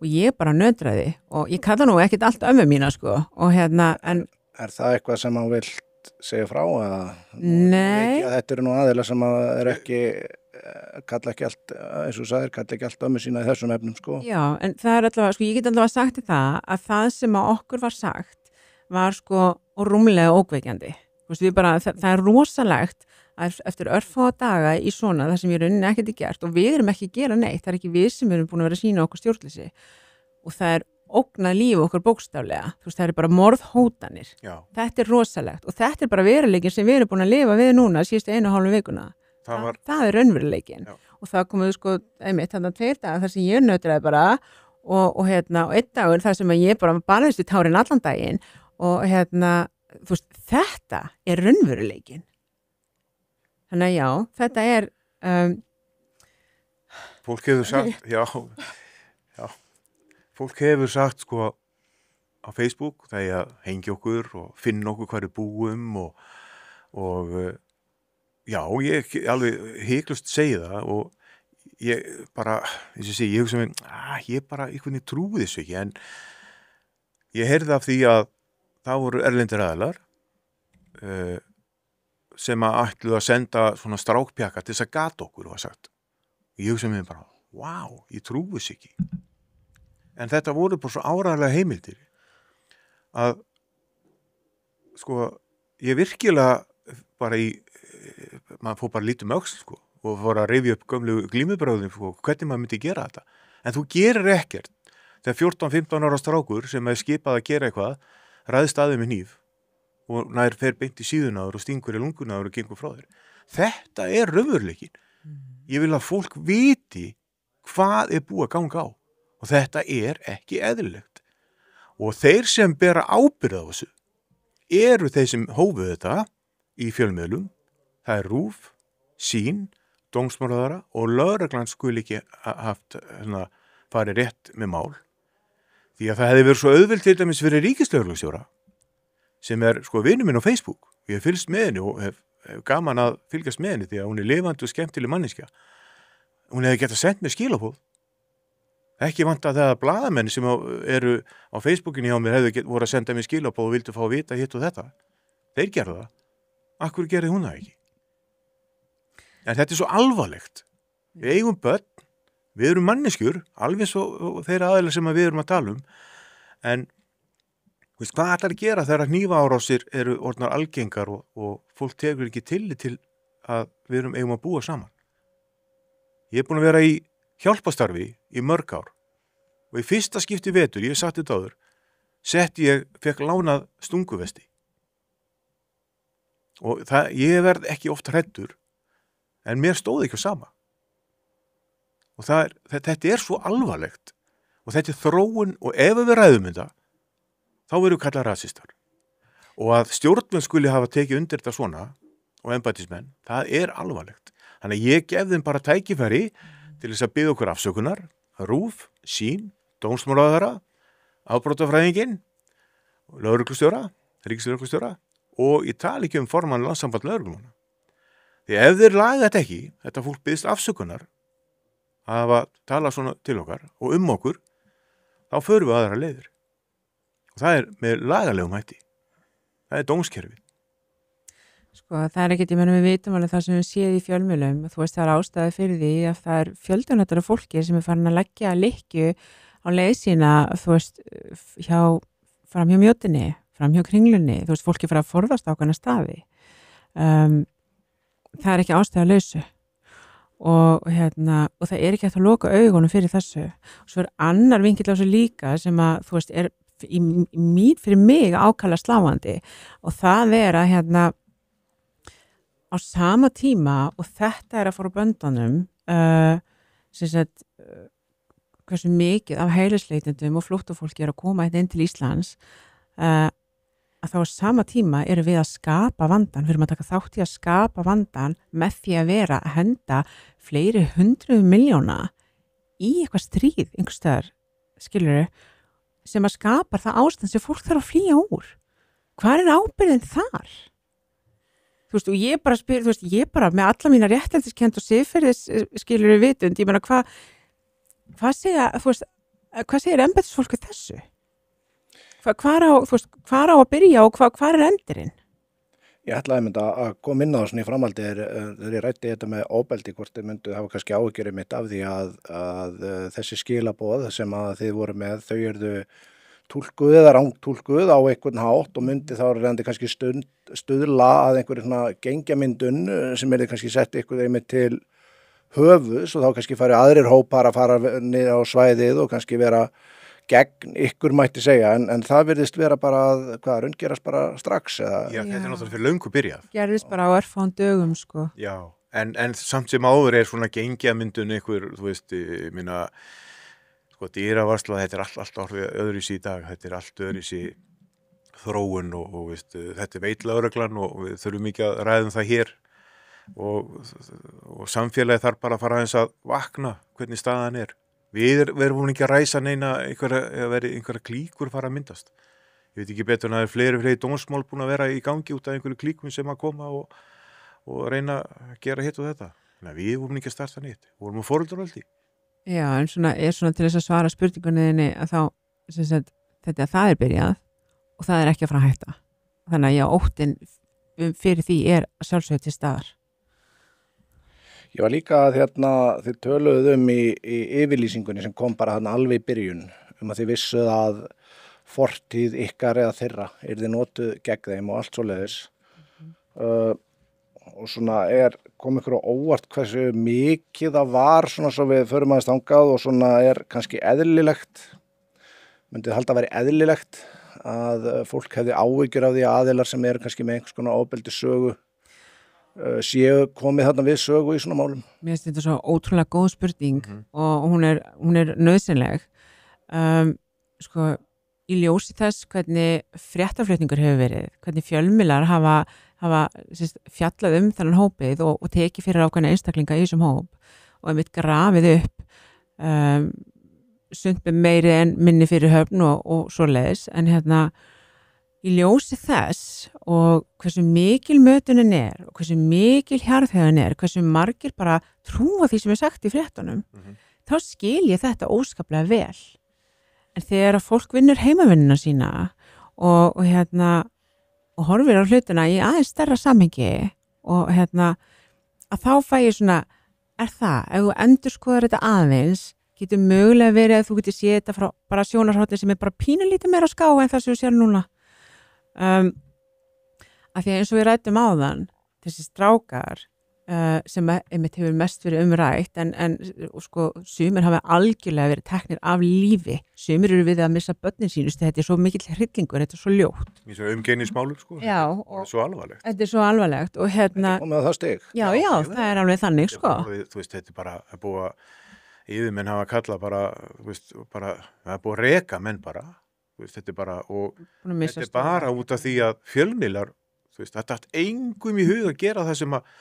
ég bara nötraði og ég kalla nú ekkit allt ömmu mína sko og en Er það eitthvað sem hann vilt segja frá eða? Nei. Þetta eru nú aðeila sem að er ekki kalla ekki allt, eins og sagðir, kalla ekki allt ömmu sína í þessum efnum sko. Já, en það er allavega, sko ég get allavega sagt í það að það sem að okkur var sagt var sko rúmlega ókveikjandi. Það er rosalegt að eftir örfáa daga í svona það sem ég rauninni ekkert gert og við erum ekki að gera neitt, það er ekki við sem erum búin að vera að sýna okkur stjórnleysi og það er ógnað líf okkur bókstaflega, það er bara morðhótanir. Já. Þetta er rosalegt og þetta er bara veruleikin sem við erum búin að lifa við núna síðustu 1,5 vikuna. Það er raunveruleikin. Já. Og það komuð sko einmitt þarna 2 dagar þar sem ég nötraði bara og einn dagur þar sem ég bara barðist í tárin allan daginn og þetta er raunveruleikin. Þannig að já, þetta er fólk hefur sagt, já. Fólk hefur sagt sko á Facebook, það er að hengja okkur og finna okkur hvar við búum og já, ég alveg hiklust segi það og ég bara, eins og sé, ég hugsa mér, ég bara einhvern veginn trúi þessu ekki, en ég heyrði af því að það voru erlendir aðilar sem að ætluðu að senda svona strákpjaka til þess að gata okkur og að sagt. Ég hugsa mér bara, wow, ég trúi þessu ekki. En þetta voru bara svo áreiðanlega heimildir að sko ég virkilega bara maður fór bara lítið með öxl sko og fór að rifja upp gömlu glímubröðum sko, hvernig maður myndi gera þetta. En þú gerir ekkert þegar 14-15 ára strákur sem er skipað að gera eitthvað ræðst aðeins með hníf og nær fer beint í síðunáður og stingur í lungunáður og gengur frá þér. Þetta er raunveruleikin. Ég vil að fólk viti hvað er búið að ganga á og þetta er ekki eðlilegt. Og þeir sem bera ábyrgð á þessu eru þeir sem hófu þetta í fjölmiðlum. Það er RÚV, Sýn, dómsmálaráðherra og lögreglan skuli ekki haft farið rétt með mál. Því að það hefði verið svo auðvelt til dæmis fyrir ríkislögreglustjóra sem er sko vinur minn á Facebook. Ég hef fylgst með henni og hef gaman að fylgjast með henni því að hún er lifandi og skemmtileg manneskja. Hún hefði getað sendt mér skilaboð. Ekki vant að það blaðamenn sem eru á Facebookinu hjá mér voru að senda mér skilaboð og vildu fá að vita hitt og þetta. Þeir gerðu það. Af hverju gerði hún það ekki? En þetta er svo alvarlegt. Við eigum börn, við erum manneskjur, alveg svo þeirra aðeinslega sem við erum að tala en hvað ætlar að gera þegar hnífaárásir eru orðnar algengar og fólk tekur ekki tillit til að við eigum að búa saman. Ég er búin að vera í hjálpastarfi í mörg ár og í fyrsta skipti vetur, ég hef sagt þetta áður, fekk lánað stunguvesti. Og ég verð ekki oft hræddur, en mér stóð ekki á sama. Og þetta er svo alvarlegt og þetta er þróun og ef við ræðum þetta, þá verður kallað rasistar. Og að stjórnvöld skuli hafa tekið undir þetta svona og embættismenn, það er alvarlegt. Þannig að ég gef þeim bara tækifæri til þess að biðja okkur afsökunar, RÚV, Sýn, dómsmálaráðherra, afbrotafræðinginn, lögreglustjóra, ríkislögreglustjóra og ég tala ekki formann landssamband lögreglumanna. Því ef þeir laga þetta ekki, þetta fólk biðst afsökunar að hafa talað svona til okkar og okkur, þá förum við aðra leiðir. Og það er með lagalegum hætti. Það er dómskerfið. Sko, það er ekkert, ég menna við vitum alveg það sem við séð í fjölmiðlum. Þú veist, það er ástæði fyrir því að það er fjöldunættur af fólki sem er farin að leggja lykkju á leið sína, þú veist, fram hjá Mjótinni, fram hjá Kringlunni, þú veist, fólki fyrir að forðast ákveðna staði. Það er ekki ástæði að lausu. Og það er ekki hægt að loka augunum fyrir þessu. Og svo er annar vinkill á þessu líka sem að, þú veist, er fyrir mig ákalla sláandi og það er að á sama tíma og þetta er að fara á böndunum hversu mikið af heilisleitendum og flóttafólki er að koma inn til Íslands að þá á sama tíma erum við að skapa vandan, við erum að taka þátt í að skapa vandan með því að vera að henda fleiri 100 milljóna í eitthvað stríð einhvers staðar, skilurðu, sem að skapar það ástand sem fólk þarf að flýja úr. Hvar er ábyrgðin þar? Þú veist, og ég bara spyr, þú veist, ég bara með alla mína réttlætiskennd og siðferðis skilur við vitund, ég meina hvað segir embættisfólk við þessu? Hvar á að byrja og hvar er endurinn? Ég ætlaði að koma inn á svona í framhaldi þegar ég ræddi þetta með ofbeldi hvort þið myndu hafa kannski áhyggjur mitt af því að þessi skilaboð sem að þið voru með, þau eru túlkuð eða rangtúlkuð á einhvern hátt og myndi þá reyndi kannski stuðla að einhverju svona gengjamyndun sem kannski sett ykkur einmitt til höfuðs og þá kannski fari aðrir hópar að fara niður á svæðið og kannski vera gegn ykkur mætti segja, en það virðist vera bara að raungerast bara strax eða? Já, þetta er náttúrulega fyrir löngu byrjað. Gerðist bara á örfáum dögum, sko. Já, en samt sem áður er svona gengjamyndun ykkur, þú veist, minna, sko, dýravarsla, þetta er allt öðruvísi í dag, þetta er allt öðruvísi þróun og veist, þetta er veitlögreglan og við þurfum ekki að ræðum það hér og samfélagi þarf bara að fara aðeins að vakna hvernig staðan er. Við erum ekki að ræsa neina einhverja klíkur fara að myndast. Ég veit ekki betur en að það er fleiri dómsmál búin að vera í gangi út af einhverju klíkum sem að koma og reyna að gera hitt og þetta. Þannig að við vorum ekki að starta neitt. Við vorum á foreldraröldi. Já, en svona til þess að svara spurningunni að þá, þetta það er byrjað og það er ekki að fara að hætta. Þannig að já, óttinn fyrir því er sjálfsögðu til staðar. Ég var líka að þið töluðum í yfirlýsingunni sem kom bara alveg í byrjun að þið vissuð að fortíð ykkar eða þeirra yrði notuð gegn þeim og allt svoleiðis. Og svona kom ykkur á óvart hversu mikið það var svona svo við förum aðeins þangað og svona kannski eðlilegt myndið þið halda að væri eðlilegt að fólk hefði áhyggjur af því að aðilar sem eru kannski með einhvers konar ofbeldi sögu séu komið þarna við sögu í svona málum? Mér finnst þetta svo ótrúlega góð spurning og hún er nauðsynleg. Sko, í ljósi þess hvernig fréttaflutningur hefur verið, hvernig fjölmiðlar hafa fjallað þennan hópið og tekið fyrir ákveðna einstaklinga í þessum hóp og einmitt grafið upp sumt með meiri en minni fyrir höfn og svoleiðis, en í ljósi þess og hversu mikil mötunin og hversu mikil hjarðhegðun hversu margir bara trúa því sem sagt í fréttunum, þá skil ég þetta óskaplega vel. En þegar að fólk vinnur heimavinnuna sína og horfir á hlutina í aðeins stærra samhengi og að þá fæ ég svona, það, ef þú endurskoðar þetta aðeins, getur mögulega verið að þú getur séð þetta frá bara sjónarhorni sem bara pínulítið meira á ská en það sem þú sér núna. Af því að eins og við ræddum áðan, þessi strákar sem einmitt hefur mest verið umrætt en sko sumir hafa algjörlega verið teknir af lífi, sumir eru við að missa börnin sínust, þetta er svo mikill hryllingur, þetta er svo ljótt. Í svo umgengnismálum sko. Já, og svo alvarlegt. Þetta er svo alvarlegt og Þetta komið á það stig. Já, það er alveg þannig sko. Þú veist, þetta er bara að búa yfirmenn hafa kallað bara, þú veist, bara það er búið að reka menn bara, þú veist, þetta er bara og þetta er bara út af því að fjölmiðlar, þú veist, þetta er engum í hug að gera það sem að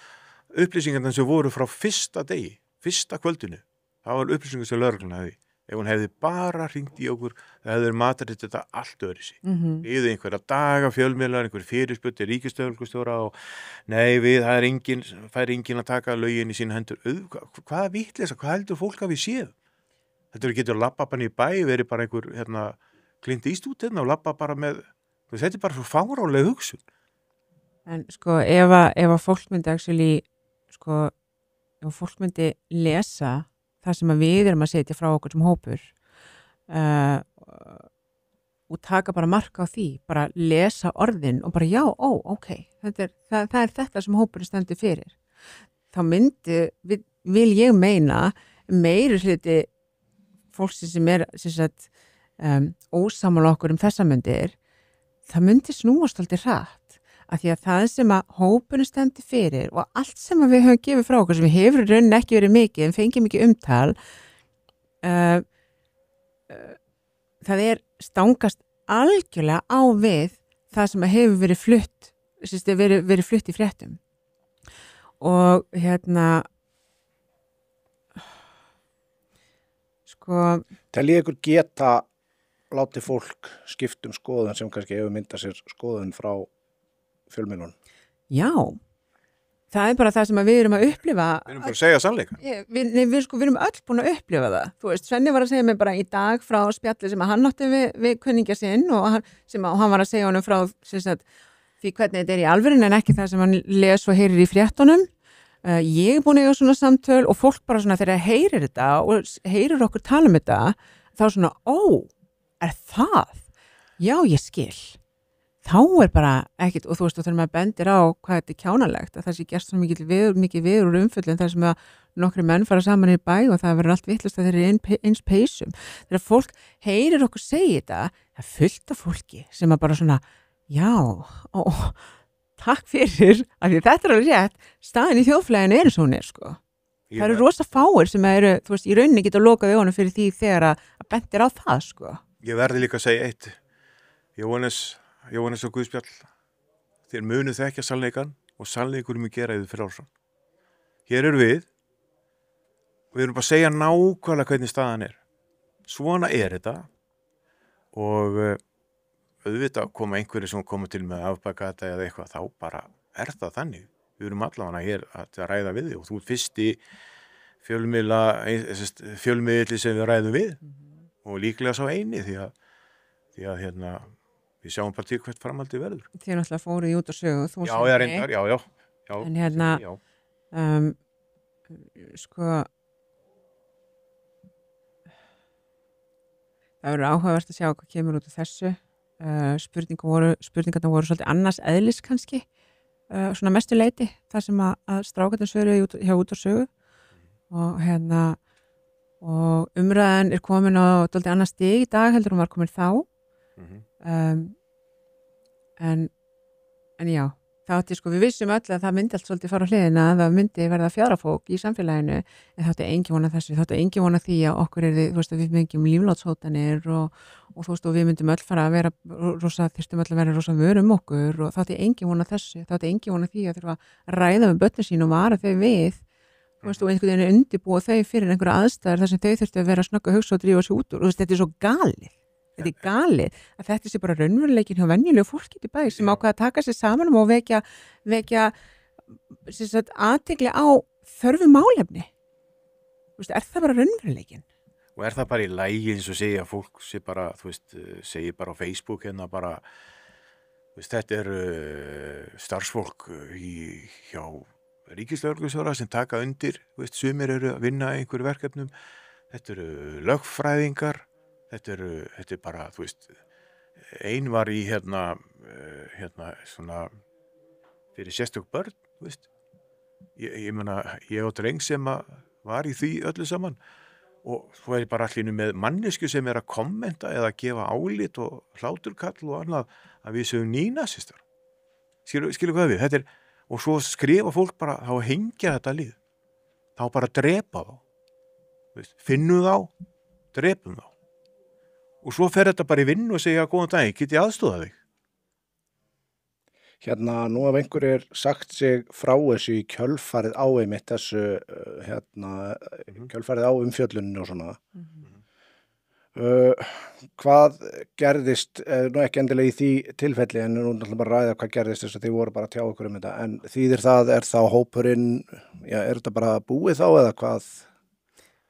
upplýsingarna sem voru frá fyrsta degi, fyrsta kvöldinu, það var upplýsingar sem lögreglan hefði. Ef hún hefði bara hringt í okkur, það hefði matarið þetta allt öðruvísi. Við einhverja daga fjölmiðlar, einhver fyrirspurn ríkislögreglustjóra og nei það fær enginn að taka lögin í sína hendur. Hvaða vitleysa, hvað heldur fólk að við séð? Þetta getur að labba bara í bæ, verið bara einhver Clint Eastwood og labba bara með, þetta er bara svo fáráleg hugsun. En sko, ef að fólk myndi ef fólk myndi lesa það sem að við erum að setja frá okkur sem hópur og taka bara marka á því, bara lesa orðin og bara já, ok, það er þetta sem hópurinn stendur fyrir. Þá vil ég meina meiri hluti fólksins sem er ósammála okkur þessa myndir, það myndi snúast alltaf hratt. Af því að það sem að hópurinn stendur fyrir og allt sem að við höfum gefið frá okkur sem við hefur í rauninni ekki verið mikið en fengið mikið umtal það stangast algjörlega á við það sem að hefur verið flutt verið flutt í fréttum og sko Teljið ykkur geta látið fólk skipta skoðun sem kannski hefur myndað sér skoðun frá fjölmiðlunum? Já, það bara það sem við erum að upplifa. Við erum bara að segja sannleika. Við erum öll búin að upplifa það. Þú veist, Svenni var að segja mig bara í dag frá spjalli sem hann átti við kunningja sinn og hann var að segja honum frá því hvernig þetta er í alvörinu en ekki það sem hann les og heyrir í fréttunum. Ég er búin að eiga svona samtöl og fólk bara svona þegar heyrir þetta og heyrir okkur tala þetta, þá svona, er það? Já, ég skil. Þá bara ekkert, og þú veist, þegar maður bendir á hvað þetta er kjánalegt, að það sé gerst svo mikið viður úr umfjöllun þar sem að nokkri menn fara saman í bæ og það verður allt vitlaust að þeir eru eins peysum. Þegar fólk heyrir okkur segja þetta, það fullt af fólki sem að bara svona, já, takk fyrir, af því þetta er alveg rétt, staðin í þjóðfélaginu svona sko. Það eru rosa fáir sem eru, þú veist, í rauninni geta lokað augunum fyrir því þegar að bendir á það sko. Ég verði líka að segja eitt, Jóhannes og Guðspjall, þeir munu þekkja sannleikan og sannleikur mun gera yfir frjálsan. Hér eru við erum bara að segja nákvæmlega hvernig staðan er. Svona er þetta og auðvitað koma einhverju sem koma til með að afbaka þetta eða eitthvað, þá bara er það þannig. Við erum allavega hér að ræða við þig og þú ert fyrsti fjölmiðli sem við ræðum við og líklega svo eini því að við sjáum bara til hvert framhaldi verður. Þið náttúrulega fóruð í út og sögu. Já, ég reyndar, já. En sko, það verður áhugavert að sjá hvað kemur út af þessu. Spurningarna voru svolítið annars eðlis kannski, svona mestu leyti, þar sem að strákarnir svöruðu hjá út og sögu. Og og umræðan komin á dálítið annað stig í dag heldur hún var komin þá en já það átti sko, við vissum öll að það myndi allt svolítið fara á hliðina, að það myndi verða fjárafók í samfélaginu, en það átti engin vona þessu, það átti engin vona því að okkur þú veist að við myndum líflátshótanir og þú veist og við myndum öll fara að vera þyrstum öll að vera rosa vör okkur og það átti engin vona þessu, það átti engin vona því að þurfa að ræða með börnin sín og vara þau við þú veist og einhvern veginn undirbúa þau fyrir einhverja aðstæður þar sem þau þurftu að vera snögg að hugsa og drífa sig út úr og þú veist þetta svo galið. Þetta galið að þetta sé bara raunveruleikin hjá venjulegu fólki í bæ sem ákveða að taka sér saman og vekja athygli á þörfu málefni. Þú veist, það bara raunveruleikin? Og það bara í lagi eins og segja fólk sé bara, þú veist, segir bara á Facebook hérna bara, þú veist, þetta starfsfólk hjá ríkislögreglustjóra sem taka undir, þú veist, sumir eru að vinna í einhverju verkefnum, þetta lögfræðingar. Þetta bara, þú veist, ein var í hérna svona fyrir sérstök börn, þú veist. Ég meina, ég á dreng sem var í því öllu saman og svo bara allir með mannesku sem að kommenta eða gefa álit og hláturkall og annað að við séum nýnasistar. Skilu hvað við? Og svo skrifa fólk bara, þá hengja þetta lið. Þá bara drepa þá. Veist, finnu þá, drepum þá. Og svo fer þetta bara í vinnu og segja góðan dag, get ég aðstoða þig? Hérna, nú hef einhverjir sagt sig frá þessu í kjölfarið á einmitt þessu, kjölfarið á umfjölluninu og svona. Hvað gerðist, nú ekki endilega í því tilfelli, en nú náttúrulega bara ræða hvað gerðist þess að þið voru bara að tjá okkur þetta, en þýðir það, þá hópurinn, já, þetta bara búið þá eða hvað?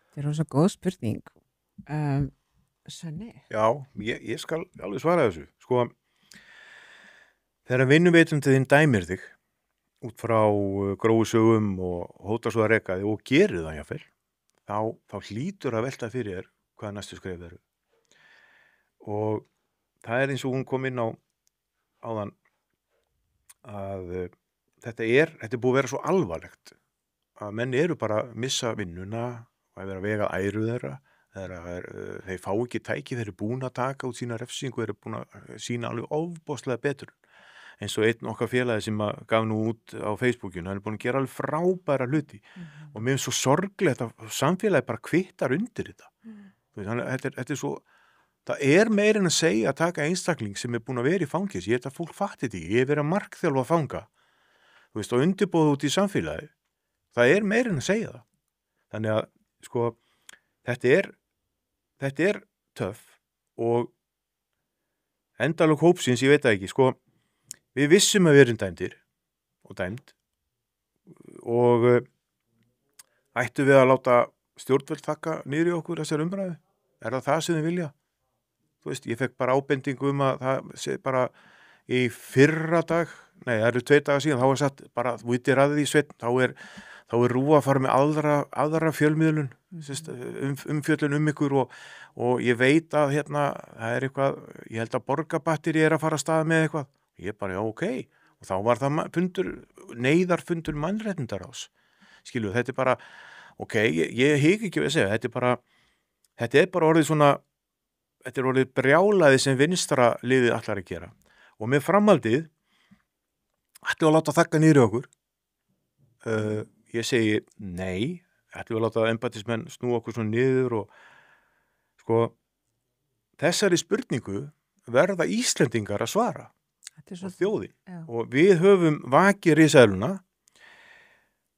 Þetta rosa góð spurning. Svenni? Já, ég skal alveg svara þessu. Sko, þegar vinnuveitandinn dæmir þig út frá grófusögum og hótar svo að reka þig og gerir það jáfnvel, þá hlýtur að velta fyrir þér hvað næstu skref eru. Og það eins og hún kom inn á áðan að þetta er búið að vera svo alvarlegt að menn eru bara að missa vinnuna og að vera að vega æru þeirra. Þeir fá ekki tæki, þeir eru búin að taka út sína refsingu, þeir eru búin að sína alveg ofboðslega betur. Eins og einn okkar félagi sem gaf nú út á Facebookinu, hann er búin að gera alveg frábæra hluti. Og mér finnst svo sorglegt að samfélagi bara kvittar undir þetta. Þetta svo, það meira en að segja að taka einstakling sem er búin að vera í fangis. Ég að fólk fatti þetta ekki, ég verið að markþjálfa að fanga. Þú veist, og undirbúið út í samfélagi. Það meira en að segja það. Þannig að, sko, þetta er töff og endalok hópsins, ég veit það ekki, sko, við vissum að við erum dæmdir og dæmd og ættum við að láta stjórnvöld þakka niður í okkur þessar umræðu? Það sem þið vilja? Þú veist, ég fekk bara ábendingu að það sé bara í fyrradag, það eru 2 dagar síðan, þá satt bara, þú veitir að því sveinn, þá er RÚV að fara með aðra fjölmiðlun, umfjöllun ykkur og ég veit að hérna, það eitthvað, ég held að Borgarbatteri að fara að staða með eitthvað. Ég bara, já, ok. Og þá var það neyðarfundur mannréttindaráðs. Skilu, þetta bara, ok, ég hik ekki við að segja, þetta bara orðið svona, þetta orðið brjálaði sem vinstra liðið allar að gera. Og með framhaldið, ætlum við að láta þakka niður í okkur. Ég segi nei, ætlum við að láta embættismenn snúa okkur svona niður og sko, þessari spurningu verða Íslendingar að svara og þjóðin. Já. Og við höfum vakið risaeðluna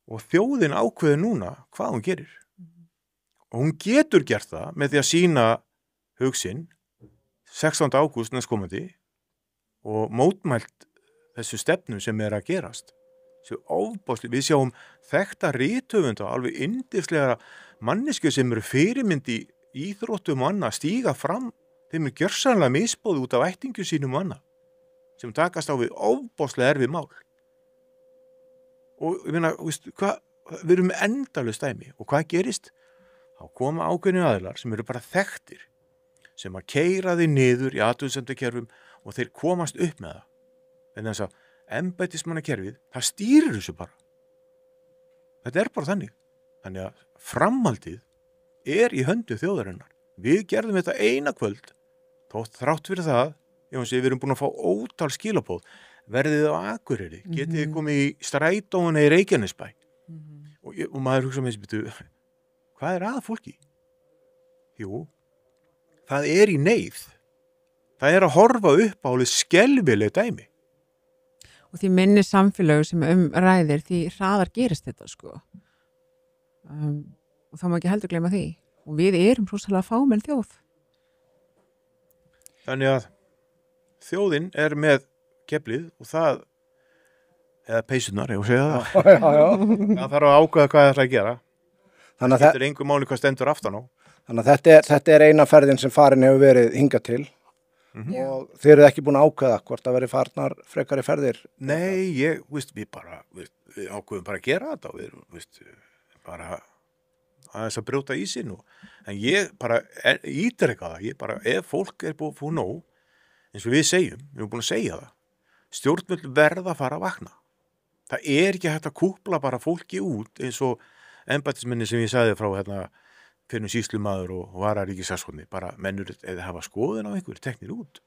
og þjóðin ákveður núna hvað hún gerir. Og hún getur gert það með því að sýna hug sinn 16. ágúst næstkomandi og mótmælt þessu stefnum sem að gerast. Við sjáum þekkta rithöfunda, alveg yndislega mannesku sem eru fyrirmynd í íþróttum og annað stíga fram, þeim gjörsamlega misboðið út af ættingu sínum og annað sem takast á við ofboðslega erfið mál. Og ég meina, við erum með endalaust dæmi og hvað gerist? Þá koma ákveðnir aðilar sem eru bara þekktir sem að keyra þig niður í atvinnusendakerfum og þeir komast upp með það. En þess að embættismannakerfið, það stýrir þessu bara. Þetta bara þannig. Þannig að framhaldið í höndu þjóðarinnar. Við gerðum þetta eina kvöld, þrátt fyrir það, við erum búin að fá ótal skilabóð, verðið á Akureyri, getið þið komið í strætóna í Reykjanesbæ. Og maður hugsa með þessi, hvað að fólki? Jú, það í neyð. Það að horfa upp á alveg skelfileg dæmi. Og því minni samfélög sem ræðir, því hraðar gerist þetta, sko. Og þá má ekki heldur gleyma því. Og við erum rosalega fámenn þjóð. Þannig að þjóðin með keflið og það, eða peysunar, ég segja það. Það þarf að ákveða hvað það ætla að gera. Þannig að þetta engu máli hvað stendur aftan á. Þannig að þetta eina ferðin sem farin hefur verið hingað til. Og þeir eru ekki búin að ákveða hvort að veri farnar frekari ferðir. Nei, við ákveðum bara að gera þetta og við bara aðeins að brjóta í sig nú. En ég bara ítreka það, ef fólk búið að fá nóg, eins og við erum búin að segja það, stjórnvöld verða að fara að vakna. Það ekki hægt að kúpla bara fólki út eins og embættismenni sem ég sagði frá fyrir sýslumaður og vararíkissaksóknari, bara mennur eða hafa skoðun á einhverju teknir út.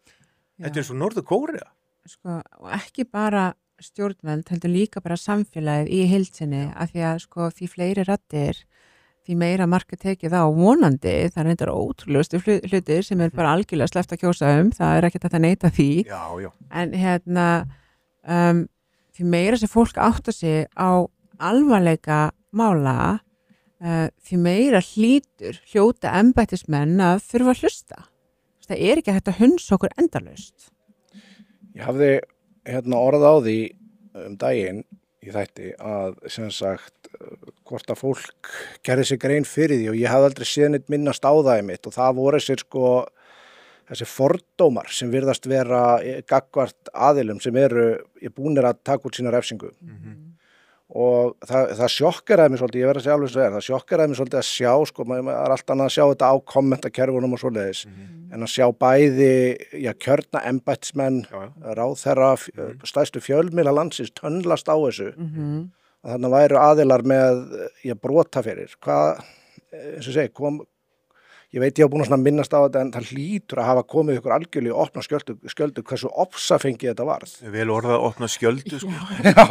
Já. Þetta eins og Norður-Kórea. Sko, og ekki bara stjórnvöld, heldur líka bara samfélagið í heild sinni, af því að sko því fleiri raddir, því meira marka tekið á vonandi, það reyndar ótrúlegustu hlutir sem bara algjörlega sleppt að kjósa það ekki þetta neita því. Já. En því meira sem fólk átta sig á alvarleika mála, því meira hljóta embættismenn að þurfa að hlusta. Það ekki hægt að hunsa okkur endalaust. Ég hafði orð á því daginn í þætti að sem sagt hvort að fólk gerði sig grein fyrir því og ég hafði aldrei séð neitt minnast á það mitt og það voru þessi fordómar sem virðast vera gagnvart aðilum sem eru búnir að taka út sína refsingu. Og það sjokkeraði mig svolítið, ég verð að segja alveg svo það sjokkeraði mig svolítið að sjá, sko, maður allt annað að sjá þetta á kommentakerfunum og svoleiðis, en að sjá bæði, kjörna embættismenn, ráðherra, stærstu fjölmiðla landsins tönnlast á þessu, að þarna væru aðilar með, brota fyrir, eins og segi, ég veit ég hafa búin að minnast á þetta en það hlýtur að hafa komið ykkur algjörlega í opna skjöldu hversu ofsafengið þetta varð. Vel orðað opna skjöldu, sko. Já.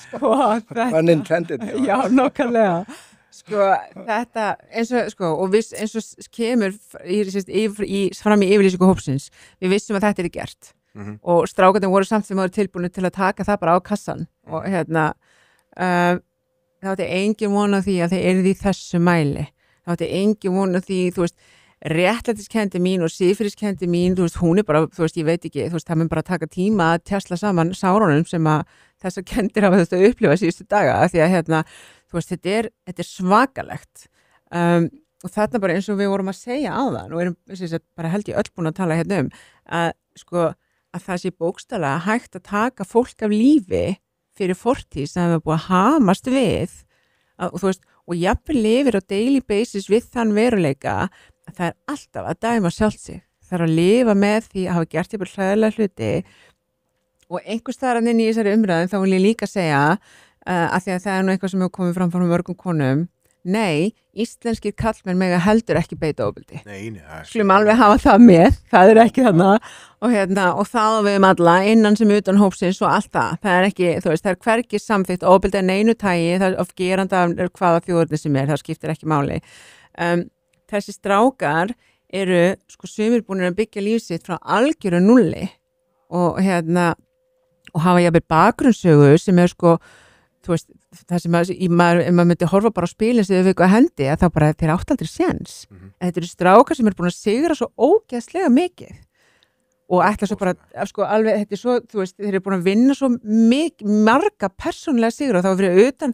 Sko, þetta. Unintended. Já, nákvæmlega. Sko, þetta, eins og eins og kemur fram í yfirlýsingu hópsins, við vissum að þetta gert. Og strákarnir voru samt sem voru tilbúinu til að taka það bara á kassan. Og það átti engin von á því að þeir eru í þessu mæli. Það átti engin von á því, réttlætiskenndi mín og siðferðiskenndi mín, hún bara, ég veit ekki, það mun bara taka tíma að tjasla saman sárunum sem að þessar kendir hafa þetta upplifa síðustu daga, af því að þetta er svakalegt. Og þarna bara eins og við vorum að segja á það, nú erum bara held ég öll búin að tala að það sé bókstaflega hægt að taka fólk af lífi fyrir fortíð sem hefur búið að hamast við, og jafnvel lifir á daily basis við þann veruleika að það alltaf að dæma sjálft sig. Það að lifa með því að hafa gert jafnvel hræðilega hluti og einhvers staðar inn í þessari umræðum þá vil ég líka segja að því að það nú eitthvað sem hefur komið fram frá mörgum konum. Nei, íslenskir kallmenn mega heldur ekki beita ofbeldi. Nei. Skulum alveg hafa það með, það ekki þarna og það við alla innan sem utan hópsins og allt það. Það ekki, það hvergi samþykkt ofbeldi en einu tægi, það of geranda hvaða þjóðurni sem það skiptir ekki máli. Þessi strákar eru sumir búin að byggja líf sitt frá algjöru nulli og hafa jafnvel bakgrunnsögu sem það sem maður myndi horfa bara á spilin sem þau fikk á hendi að þá bara þeir átt aldrei séns. Þetta eru strákar sem eru búin að sigra svo ógeðslega mikið og ætla svo bara, alveg, þetta svo, þeir eru búin að vinna svo marga persónulega sigra og þá fyrir utan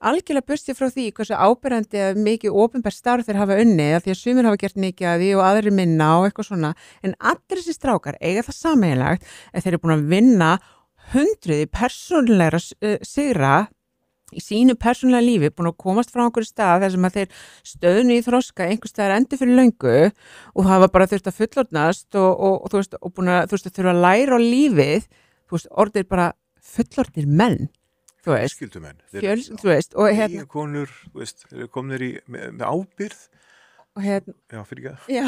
algjörlega burstið frá því hversu áberandi að mikið opinbert starf þeir hafa unnið af því að sumir hafa gert mikið af því og aðrir minna og eitthvað svona, en allir þessi strákar eiga það sameiginlegt að þeir eru búin að vinna hundruði persónulegra sigra í sínu persónulega lífi, búin að komast frá einhverju stað þar sem að þeir stöðnu í þroska einhver staðar endur fyrir löngu og hafa bara þurft að fullorðnast og búin að þurfa að læra á lífið, orðir bara fullorðnir menn. þú veist, Fjölskyldumenn. þú veist, og Eiginkonur, þú veist, þeir eru komnir með ábyrgð. og Já, fyrir ekki já,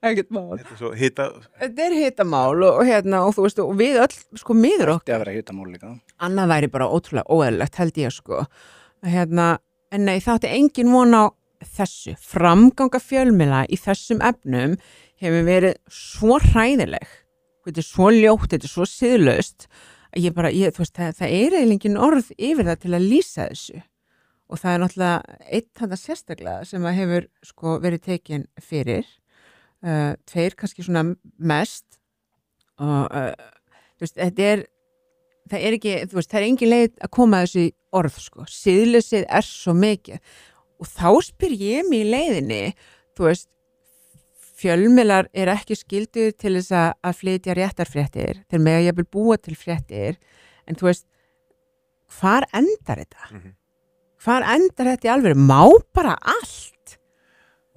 ekkert mál. Þetta er svo hita. Þetta er hitamál og og þú veist, og við öll, sko, miður Þetta að vera hitamál líka. annað væri bara ótrúlega óeðlilegt, held ég, sko. En nei, það átti engin von á þessu. Framganga fjölmiðla í þessum efnum hefur verið svo hræðileg. Þetta er svo ljótt, þetta er svo siðlaust að þú veist, það er eiginlega engin orð yfir það til að lýsa þessu. Og það er náttúrulega eitt þarna sérstaklega sem að hefur sko verið tekin fyrir. Tveir kannski svona mest og þú veist, það er ekki, þú veist, það er engin leið að koma að þessu í orð, sko. Siðleysið er svo mikið. Og þá spyr ég mig í leiðinni, þú veist, fjölmiðlar er ekki skylduð til þess að flytja réttarfréttir, þeir mega jafnvel búa til fréttir, en þú veist, hvar endar þetta? Hvar endar þetta í alveg? Má bara allt?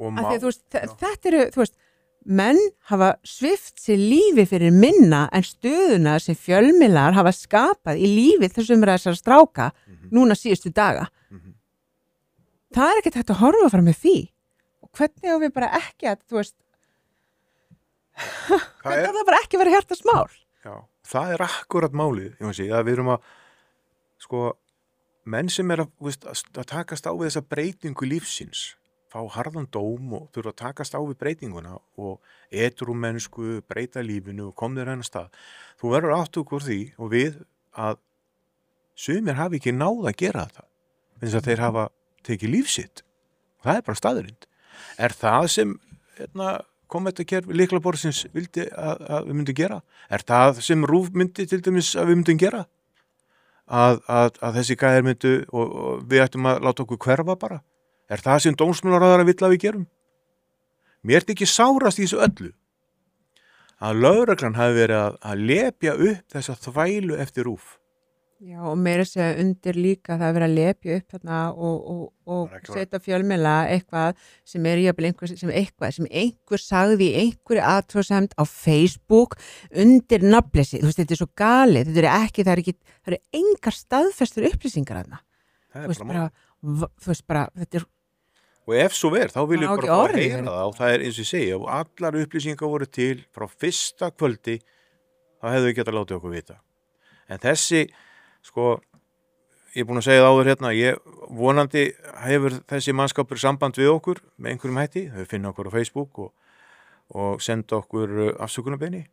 Af því að þú veist, þetta eru, þú veist, menn hafa svift sér lífi fyrir minna en stöðuna sem fjölmiðlar hafa skapað í lífi þessum þessar stráka núna síðustu daga. Það er ekkert hægt að horfa fram með því. Og hvernig á við bara ekki að, þú veist, hvernig á það bara ekki vera hjartasmál? Já, það er akkurat málið, ég má segja, að við erum að, sko, menn sem er að takast á við þessa breytingu lífsins, fá harðan dóm og þurfa að takast á við breytinguna og edrúmennsku, breyta lífinu og kom þér hennar stað. Þú verður áttugur því og við að sumir hafi ekki náð að gera þetta, eins að þeir hafa tekið lífsitt. Það er bara staðurind. Er það sem kommentarkerfi lyklaborðsins vildi að við myndum gera? Er það sem RÚV myndi til dæmis að við myndum gera? Að þessi gæðir myndu og við ættum að láta okkur hverfa bara? Er það sem dómsmálaráðherra vill að við gerum? Mér er ekki sárast í þessu öllu að lögreglan hafi verið að lepja upp þessa þvælu eftir RÚV. Já, og meira segja undir líka það að vera að lepja upp þarna og setja fjölmiðla eitthvað sem er jafnvel sem einhver sagði í einhverju athugasemd á Facebook undir nafnleysi. Þú veist, þetta er svo galið, það eru engar staðfestur upplýsingar þarna. Þú veist bara, þetta er. Og ef svo verð, þá vil ég bara fá að heyra það og það er eins og ég segja, og allar upplýsingar voru til frá fyrsta kvöldi, þá hefðu við getað látið okkur vita. En þessi, sko, ég er búin að segja það áður hérna, vonandi hefur þessi mannskapur samband við okkur með einhverjum hætti, þau finna okkur á Facebook og senda okkur afsökunarbeiðni.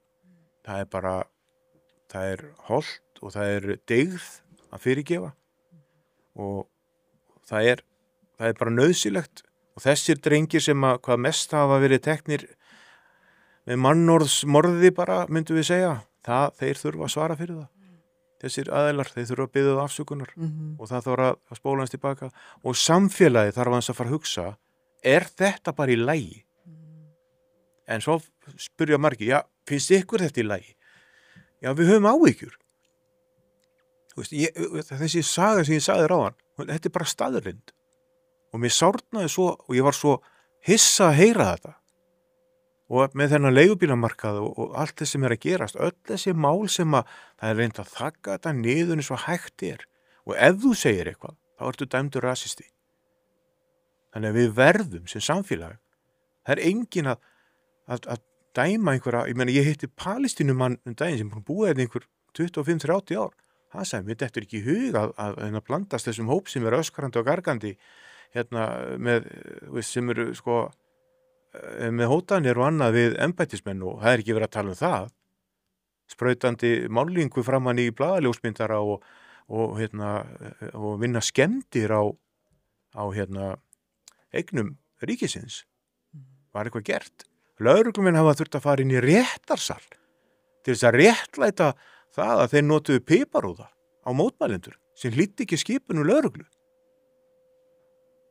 Það er hollt og það er dyggð að fyrirgefa og það er bara nauðsynlegt og þessir drengir sem hvað mest hafa verið teknir með mannorðsmorði bara, myndum við segja, þeir þurfa að svara fyrir það. Þessir aðilar, þeir þurfa að biðja það afsökunar og það þarf að spóla hans tilbaka og samfélagi þarf hans að fara að hugsa, er þetta bara í lagi? En svo spyrja margir, já, finnst ykkur þetta í lagi? Já, við höfum áhyggjur. Þessi saga sem ég sagði ráðan, þetta er bara staðurlind. Og mér sárnaði svo, og ég var svo hissa að heyra þetta. Og með þennan leigubílamarkað og allt þessi sem er að gerast, öll þessi mál sem það er reynd að þakka þetta niður eins og hægt er. Og ef þú segir eitthvað, þá ertu dæmdur rasisti. Þannig að við verðum sem samfélag, það er engin að dæma einhverja, ég hitti Palestínumann daginn sem búið einhver 25-30 ár. Það sagði, mér dettur ekki í hug að blandast þessum hóp sem er öskrandi og gargandi sem eru sko með hótanir og annað við embættismenn og það er ekki verið að tala um það. Sprautandi málningu framan í blaðaljósmyndara og vinna skemmdir á eignum ríkisins. Var eitthvað gert. Lögreglumenn hafa þurft að fara inn í réttarsal til þess að réttlæta það að þeir notuðu piparúða á mótmælendur sem hlýddi ekki skipinu lögreglu.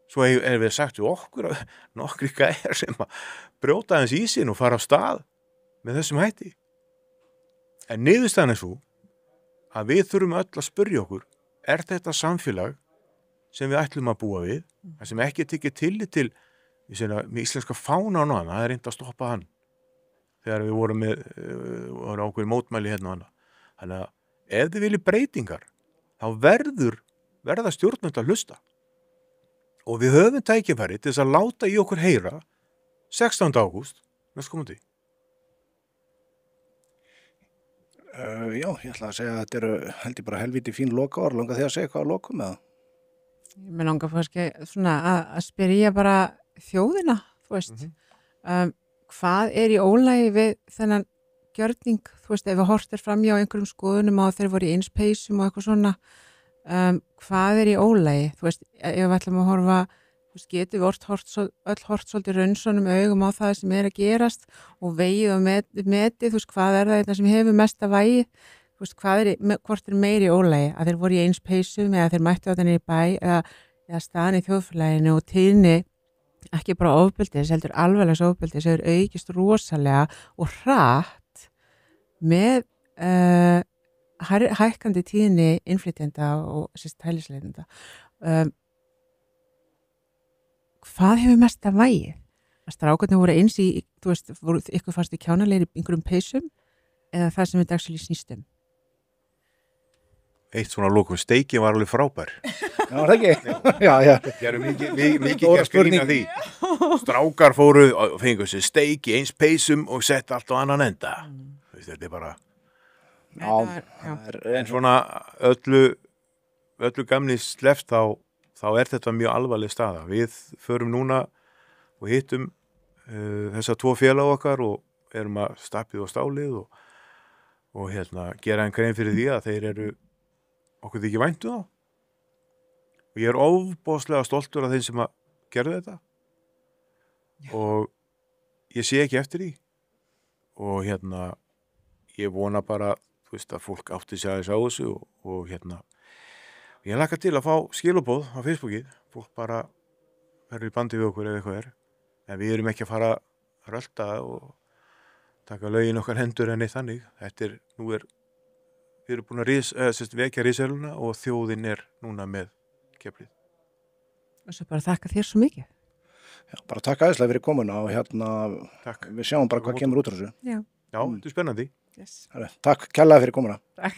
Svo er við sagt við okkur að nokkri gæjar sem að brjóta hans í sín og fara á stað með þessum hætti. En niðurstaðan er svo að við þurfum öll að spyrja okkur, er þetta samfélag sem við ætlum að búa við, það sem ekki tekið tillit til með íslenska fána og náðan, það er reynd að stoppa hann þegar við vorum okkur í mótmæli hérna og annað. Þannig að ef þið viljið breytingar, þá verða stjórnvöld að hlusta. Og við höfum tækifæri til þess að láta í okkur heyra 16. ágúst næstkomandi. Já, ég ætla að segja að þetta eru held ég bara helviti fín lokaorð, langar þið að segja hvað að lokum eða? Mér langar kannski svona að spyrja bara þjóðina, þú veist, hvað er í ólagi við þennan gjörning, þú veist, ef við hortir framjá einhverjum skoðunum og þeir voru í einspeysum og eitthvað svona, hvað er í ólagi, þú veist, ef við ætlum að horfa, þú veist, getum við öll hort svolítið raunsonum augum á það sem er að gerast og vegið og metið, þú veist, hvað er það sem hefur mesta vægi, þú veist, hvort er meiri ólagi, að þeir voru í einspeysum eða þeir mættu á þenni í bæ eða staðan í þjóðfélaginu og tíðni ekki bara ofbeldis, heldur alvarlegs ofbeldis hefur aukist rosalega og hratt með hækkandi tíðni innflytjenda og hælisleitenda. Hvað hefur mesta vægi? Að strákarnir voru eins í, þú veist, voru ykkur fannst í kjánalegir í einhverjum peysum eða það sem þetta actually snýstum? Eitt svona lokum, steiki var alveg frábær. Já, það ekki? Já. Það eru mikið gert grín að því. Strákar fóru og fengu sér steiki eins peysum og sett allt á annan enda. Þetta er bara... En svona öllu gamni sleppt þá er þetta mjög alvarleg staða. Við förum núna og hittum þessa 2 félag okkar og erum að stappið og stálið og gera en grein fyrir því að þeir eru okkur ekki væntu þá. Og ég er ofboðslega stoltur af þeim sem að gerðu þetta. Já. Og ég sé ekki eftir því. Og ég vona bara, þú veist, að fólk átti sig aðeins á þessu og ég laka til að fá skilabóð á Facebookið. Fólk bara verður í bandi við okkur eða eitthvað er. En við erum ekki að fara að rölda og taka lögin okkar hendur en eitt þannig. Við erum búin að vekja riseluna og þjóðin er núna með keflið. Og svo bara þakka þér svo mikið. Já, bara takk aðeinslega fyrir komuna og Takk. Við sjáum bara hvað kemur út úr þessu. Já. Já, þetta er spennandi. Yes. Takk kærlega fyrir komuna. Takk.